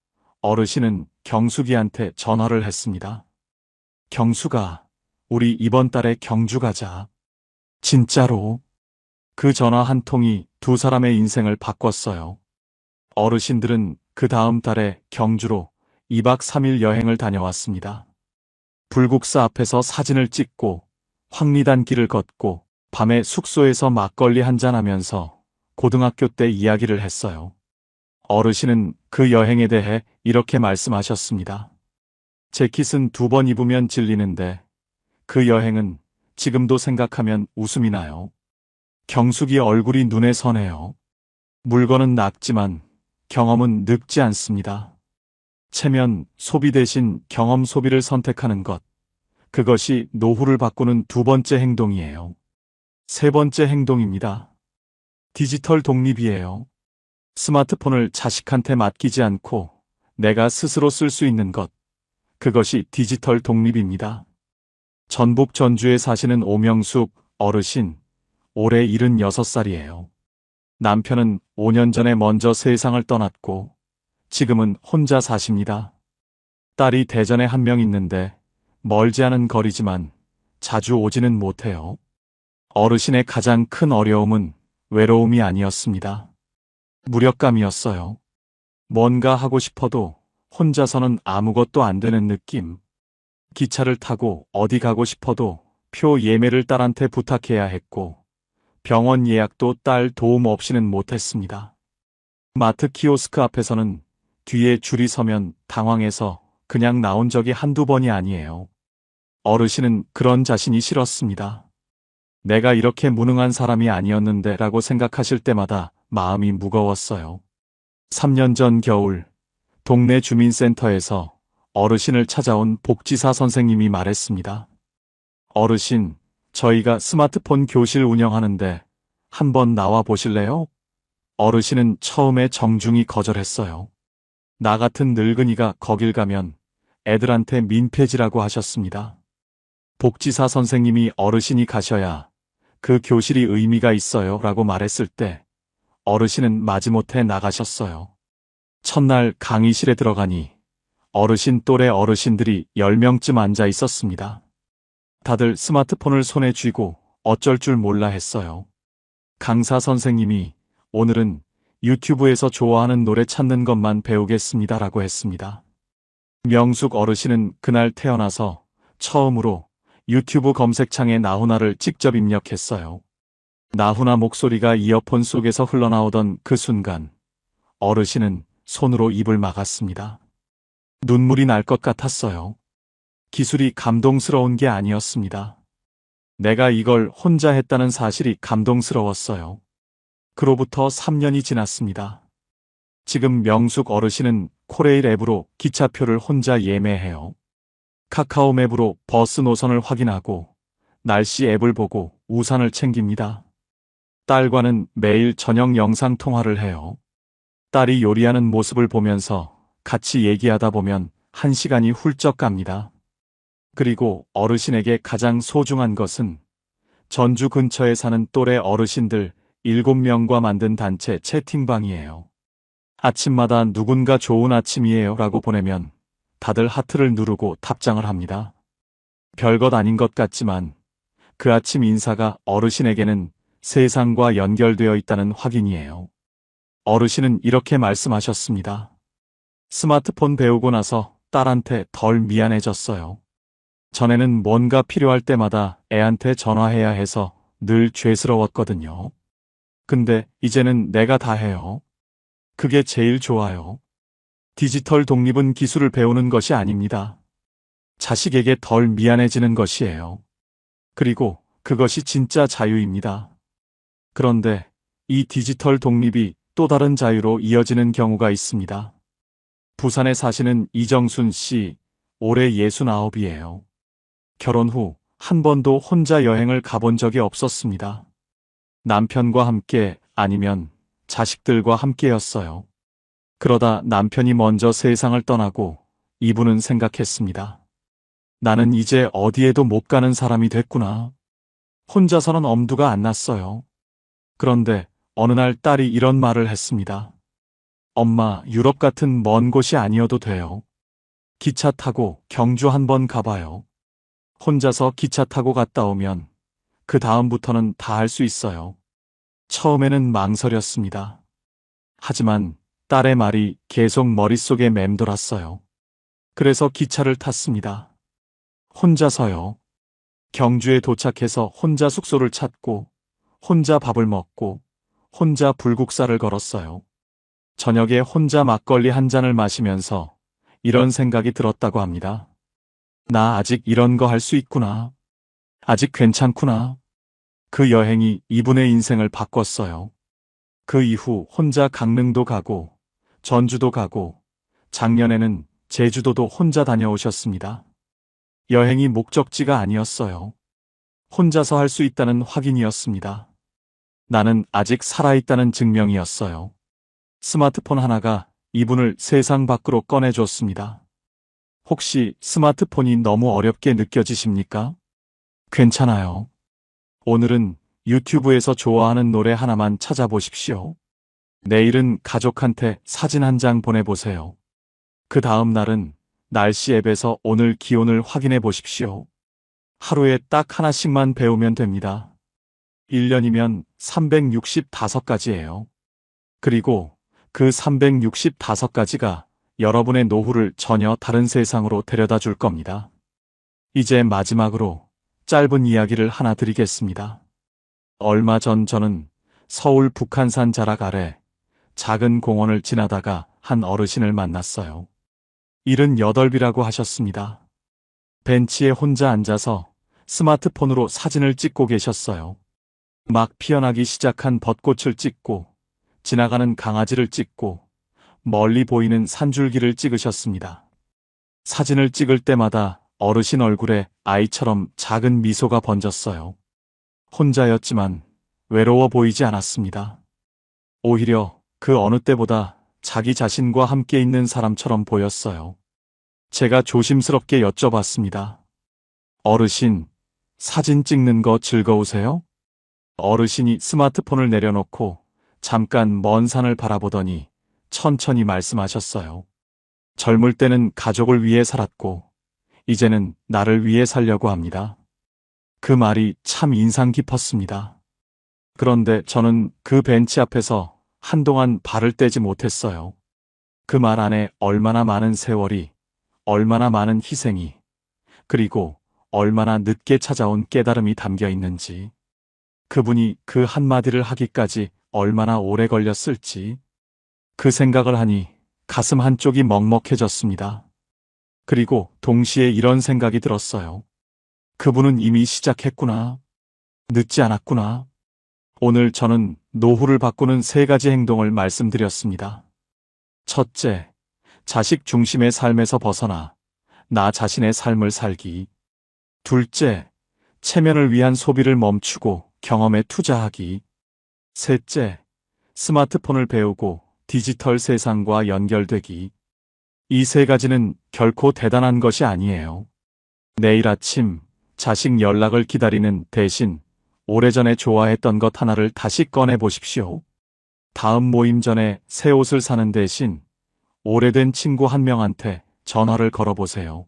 어르신은 경숙이한테 전화를 했습니다. 경숙아, 우리 이번 달에 경주 가자. 진짜로? 그 전화 한 통이 두 사람의 인생을 바꿨어요. 어르신들은 그 다음 달에 경주로 2박 3일 여행을 다녀왔습니다. 불국사 앞에서 사진을 찍고 황리단 길을 걷고 밤에 숙소에서 막걸리 한잔하면서 고등학교 때 이야기를 했어요. 어르신은 그 여행에 대해 이렇게 말씀하셨습니다. 재킷은 2번 입으면 질리는데 그 여행은 지금도 생각하면 웃음이 나요. 경숙이 얼굴이 눈에 선해요. 물건은 낡지만 경험은 늙지 않습니다. 체면 소비 대신 경험 소비를 선택하는 것. 그것이 노후를 바꾸는 두 번째 행동이에요. 세 번째 행동입니다. 디지털 독립이에요. 스마트폰을 자식한테 맡기지 않고 내가 스스로 쓸 수 있는 것. 그것이 디지털 독립입니다. 전북 전주에 사시는 오명숙 어르신, 올해 76살이에요. 남편은 5년 전에 먼저 세상을 떠났고 지금은 혼자 사십니다. 딸이 대전에 한 명 있는데 멀지 않은 거리지만 자주 오지는 못해요. 어르신의 가장 큰 어려움은 외로움이 아니었습니다. 무력감이었어요. 뭔가 하고 싶어도 혼자서는 아무것도 안 되는 느낌. 기차를 타고 어디 가고 싶어도 표 예매를 딸한테 부탁해야 했고 병원 예약도 딸 도움 없이는 못했습니다. 마트 키오스크 앞에서는 뒤에 줄이 서면 당황해서 그냥 나온 적이 한두 번이 아니에요. 어르신은 그런 자신이 싫었습니다. 내가 이렇게 무능한 사람이 아니었는데 라고 생각하실 때마다 마음이 무거웠어요. 3년 전 겨울 동네 주민센터에서 어르신을 찾아온 복지사 선생님이 말했습니다. 어르신, 저희가 스마트폰 교실 운영하는데 한번 나와 보실래요? 어르신은 처음에 정중히 거절했어요. 나 같은 늙은이가 거길 가면 애들한테 민폐지라고 하셨습니다. 복지사 선생님이 어르신이 가셔야 그 교실이 의미가 있어요 라고 말했을 때 어르신은 마지못해 나가셨어요. 첫날 강의실에 들어가니 어르신 또래 어르신들이 10명쯤 앉아 있었습니다. 다들 스마트폰을 손에 쥐고 어쩔 줄 몰라 했어요. 강사 선생님이 오늘은 유튜브에서 좋아하는 노래 찾는 것만 배우겠습니다 라고 했습니다. 명숙 어르신은 그날 태어나서 처음으로 유튜브 검색창에 나훈아를 직접 입력했어요. 나훈아 목소리가 이어폰 속에서 흘러나오던 그 순간 어르신은 손으로 입을 막았습니다. 눈물이 날 것 같았어요. 기술이 감동스러운 게 아니었습니다. 내가 이걸 혼자 했다는 사실이 감동스러웠어요. 그로부터 3년이 지났습니다. 지금 명숙 어르신은 코레일 앱으로 기차표를 혼자 예매해요. 카카오 맵으로 버스 노선을 확인하고 날씨 앱을 보고 우산을 챙깁니다. 딸과는 매일 저녁 영상 통화를 해요. 딸이 요리하는 모습을 보면서 같이 얘기하다 보면 1시간이 훌쩍 갑니다. 그리고 어르신에게 가장 소중한 것은 전주 근처에 사는 또래 어르신들 7명과 만든 단체 채팅방이에요. 아침마다 누군가 좋은 아침이에요 라고 보내면 다들 하트를 누르고 답장을 합니다. 별것 아닌 것 같지만 그 아침 인사가 어르신에게는 세상과 연결되어 있다는 확인이에요. 어르신은 이렇게 말씀하셨습니다. 스마트폰 배우고 나서 딸한테 덜 미안해졌어요. 전에는 뭔가 필요할 때마다 애한테 전화해야 해서 늘 죄스러웠거든요. 근데 이제는 내가 다 해요. 그게 제일 좋아요. 디지털 독립은 기술을 배우는 것이 아닙니다. 자식에게 덜 미안해지는 것이에요. 그리고 그것이 진짜 자유입니다. 그런데 이 디지털 독립이 또 다른 자유로 이어지는 경우가 있습니다. 부산에 사시는 이정순 씨, 올해 69이에요. 결혼 후 한 번도 혼자 여행을 가본 적이 없었습니다. 남편과 함께 아니면 자식들과 함께였어요. 그러다 남편이 먼저 세상을 떠나고 이분은 생각했습니다. 나는 이제 어디에도 못 가는 사람이 됐구나. 혼자서는 엄두가 안 났어요. 그런데 어느 날 딸이 이런 말을 했습니다. 엄마, 유럽 같은 먼 곳이 아니어도 돼요. 기차 타고 경주 한번 가봐요. 혼자서 기차 타고 갔다 오면 그 다음부터는 다 할 수 있어요. 처음에는 망설였습니다. 하지만 딸의 말이 계속 머릿속에 맴돌았어요. 그래서 기차를 탔습니다. 혼자서요. 경주에 도착해서 혼자 숙소를 찾고 혼자 밥을 먹고 혼자 불국사를 걸었어요. 저녁에 혼자 막걸리 한 잔을 마시면서 이런 생각이 들었다고 합니다. 나 아직 이런 거 할 수 있구나. 아직 괜찮구나. 그 여행이 이분의 인생을 바꿨어요. 그 이후 혼자 강릉도 가고 전주도 가고 작년에는 제주도도 혼자 다녀오셨습니다. 여행이 목적지가 아니었어요. 혼자서 할 수 있다는 확인이었습니다. 나는 아직 살아있다는 증명이었어요. 스마트폰 하나가 이분을 세상 밖으로 꺼내줬습니다. 혹시 스마트폰이 너무 어렵게 느껴지십니까? 괜찮아요. 오늘은 유튜브에서 좋아하는 노래 하나만 찾아보십시오. 내일은 가족한테 사진 한 장 보내보세요. 그 다음 날은 날씨 앱에서 오늘 기온을 확인해 보십시오. 하루에 딱 하나씩만 배우면 됩니다. 1년이면 365가지예요. 그리고 그 365가지가 여러분의 노후를 전혀 다른 세상으로 데려다 줄 겁니다. 이제 마지막으로 짧은 이야기를 하나 드리겠습니다. 얼마 전 저는 서울 북한산 자락 아래 작은 공원을 지나다가 한 어르신을 만났어요. 78이라고 하셨습니다. 벤치에 혼자 앉아서 스마트폰으로 사진을 찍고 계셨어요. 막 피어나기 시작한 벚꽃을 찍고 지나가는 강아지를 찍고 멀리 보이는 산줄기를 찍으셨습니다. 사진을 찍을 때마다 어르신 얼굴에 아이처럼 작은 미소가 번졌어요. 혼자였지만 외로워 보이지 않았습니다. 오히려 그 어느 때보다 자기 자신과 함께 있는 사람처럼 보였어요. 제가 조심스럽게 여쭤봤습니다. 어르신, 사진 찍는 거 즐거우세요? 어르신이 스마트폰을 내려놓고 잠깐 먼 산을 바라보더니 천천히 말씀하셨어요. 젊을 때는 가족을 위해 살았고, 이제는 나를 위해 살려고 합니다. 그 말이 참 인상 깊었습니다. 그런데 저는 그 벤치 앞에서 한동안 발을 떼지 못했어요. 그 말 안에 얼마나 많은 세월이, 얼마나 많은 희생이, 그리고 얼마나 늦게 찾아온 깨달음이 담겨 있는지, 그분이 그 한마디를 하기까지 얼마나 오래 걸렸을지, 그 생각을 하니 가슴 한쪽이 먹먹해졌습니다. 그리고 동시에 이런 생각이 들었어요. 그분은 이미 시작했구나. 늦지 않았구나. 오늘 저는 노후를 바꾸는 3가지 행동을 말씀드렸습니다. 첫째, 자식 중심의 삶에서 벗어나 나 자신의 삶을 살기. 둘째, 체면을 위한 소비를 멈추고 경험에 투자하기. 셋째, 스마트폰을 배우고 디지털 세상과 연결되기. 이 3가지는 결코 대단한 것이 아니에요. 내일 아침 자식 연락을 기다리는 대신 오래전에 좋아했던 것 하나를 다시 꺼내 보십시오. 다음 모임 전에 새 옷을 사는 대신 오래된 친구 한 명한테 전화를 걸어보세요.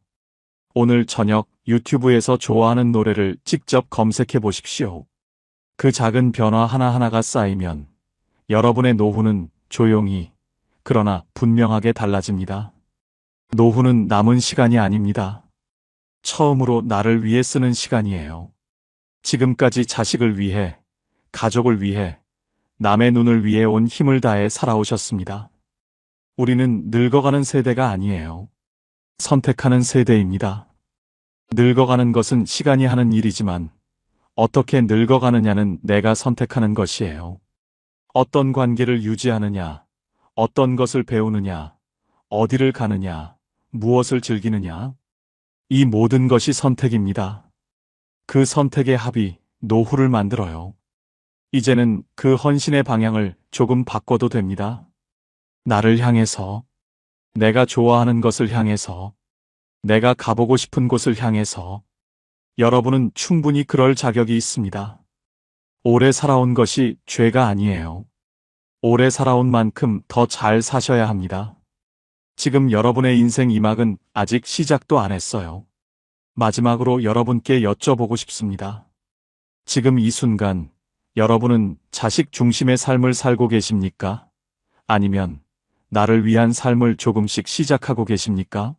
오늘 저녁 유튜브에서 좋아하는 노래를 직접 검색해 보십시오. 그 작은 변화 하나하나가 쌓이면 여러분의 노후는 조용히, 그러나 분명하게 달라집니다. 노후는 남은 시간이 아닙니다. 처음으로 나를 위해 쓰는 시간이에요. 지금까지 자식을 위해, 가족을 위해, 남의 눈을 위해 온 힘을 다해 살아오셨습니다. 우리는 늙어가는 세대가 아니에요. 선택하는 세대입니다. 늙어가는 것은 시간이 하는 일이지만 어떻게 늙어가느냐는 내가 선택하는 것이에요. 어떤 관계를 유지하느냐, 어떤 것을 배우느냐, 어디를 가느냐, 무엇을 즐기느냐. 이 모든 것이 선택입니다. 그 선택의 합이 노후를 만들어요. 이제는 그 헌신의 방향을 조금 바꿔도 됩니다. 나를 향해서, 내가 좋아하는 것을 향해서, 내가 가보고 싶은 곳을 향해서. 여러분은 충분히 그럴 자격이 있습니다. 오래 살아온 것이 죄가 아니에요. 오래 살아온 만큼 더 잘 사셔야 합니다. 지금 여러분의 인생 2막은 아직 시작도 안 했어요. 마지막으로 여러분께 여쭤보고 싶습니다. 지금 이 순간 여러분은 자식 중심의 삶을 살고 계십니까? 아니면 나를 위한 삶을 조금씩 시작하고 계십니까?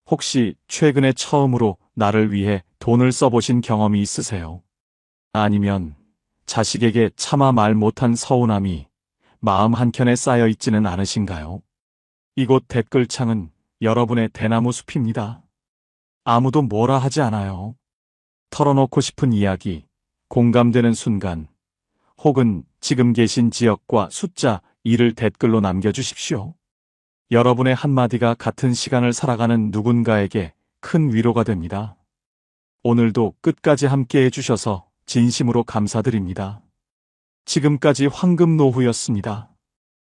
혹시 최근에 처음으로 나를 위해 돈을 써보신 경험이 있으세요? 아니면 자식에게 차마 말 못한 서운함이 마음 한켠에 쌓여 있지는 않으신가요? 이곳 댓글창은 여러분의 대나무 숲입니다. 아무도 뭐라 하지 않아요. 털어놓고 싶은 이야기, 공감되는 순간, 혹은 지금 계신 지역과 숫자 2를 댓글로 남겨주십시오. 여러분의 한마디가 같은 시간을 살아가는 누군가에게 큰 위로가 됩니다. 오늘도 끝까지 함께 해주셔서 진심으로 감사드립니다. 지금까지 황금노후였습니다.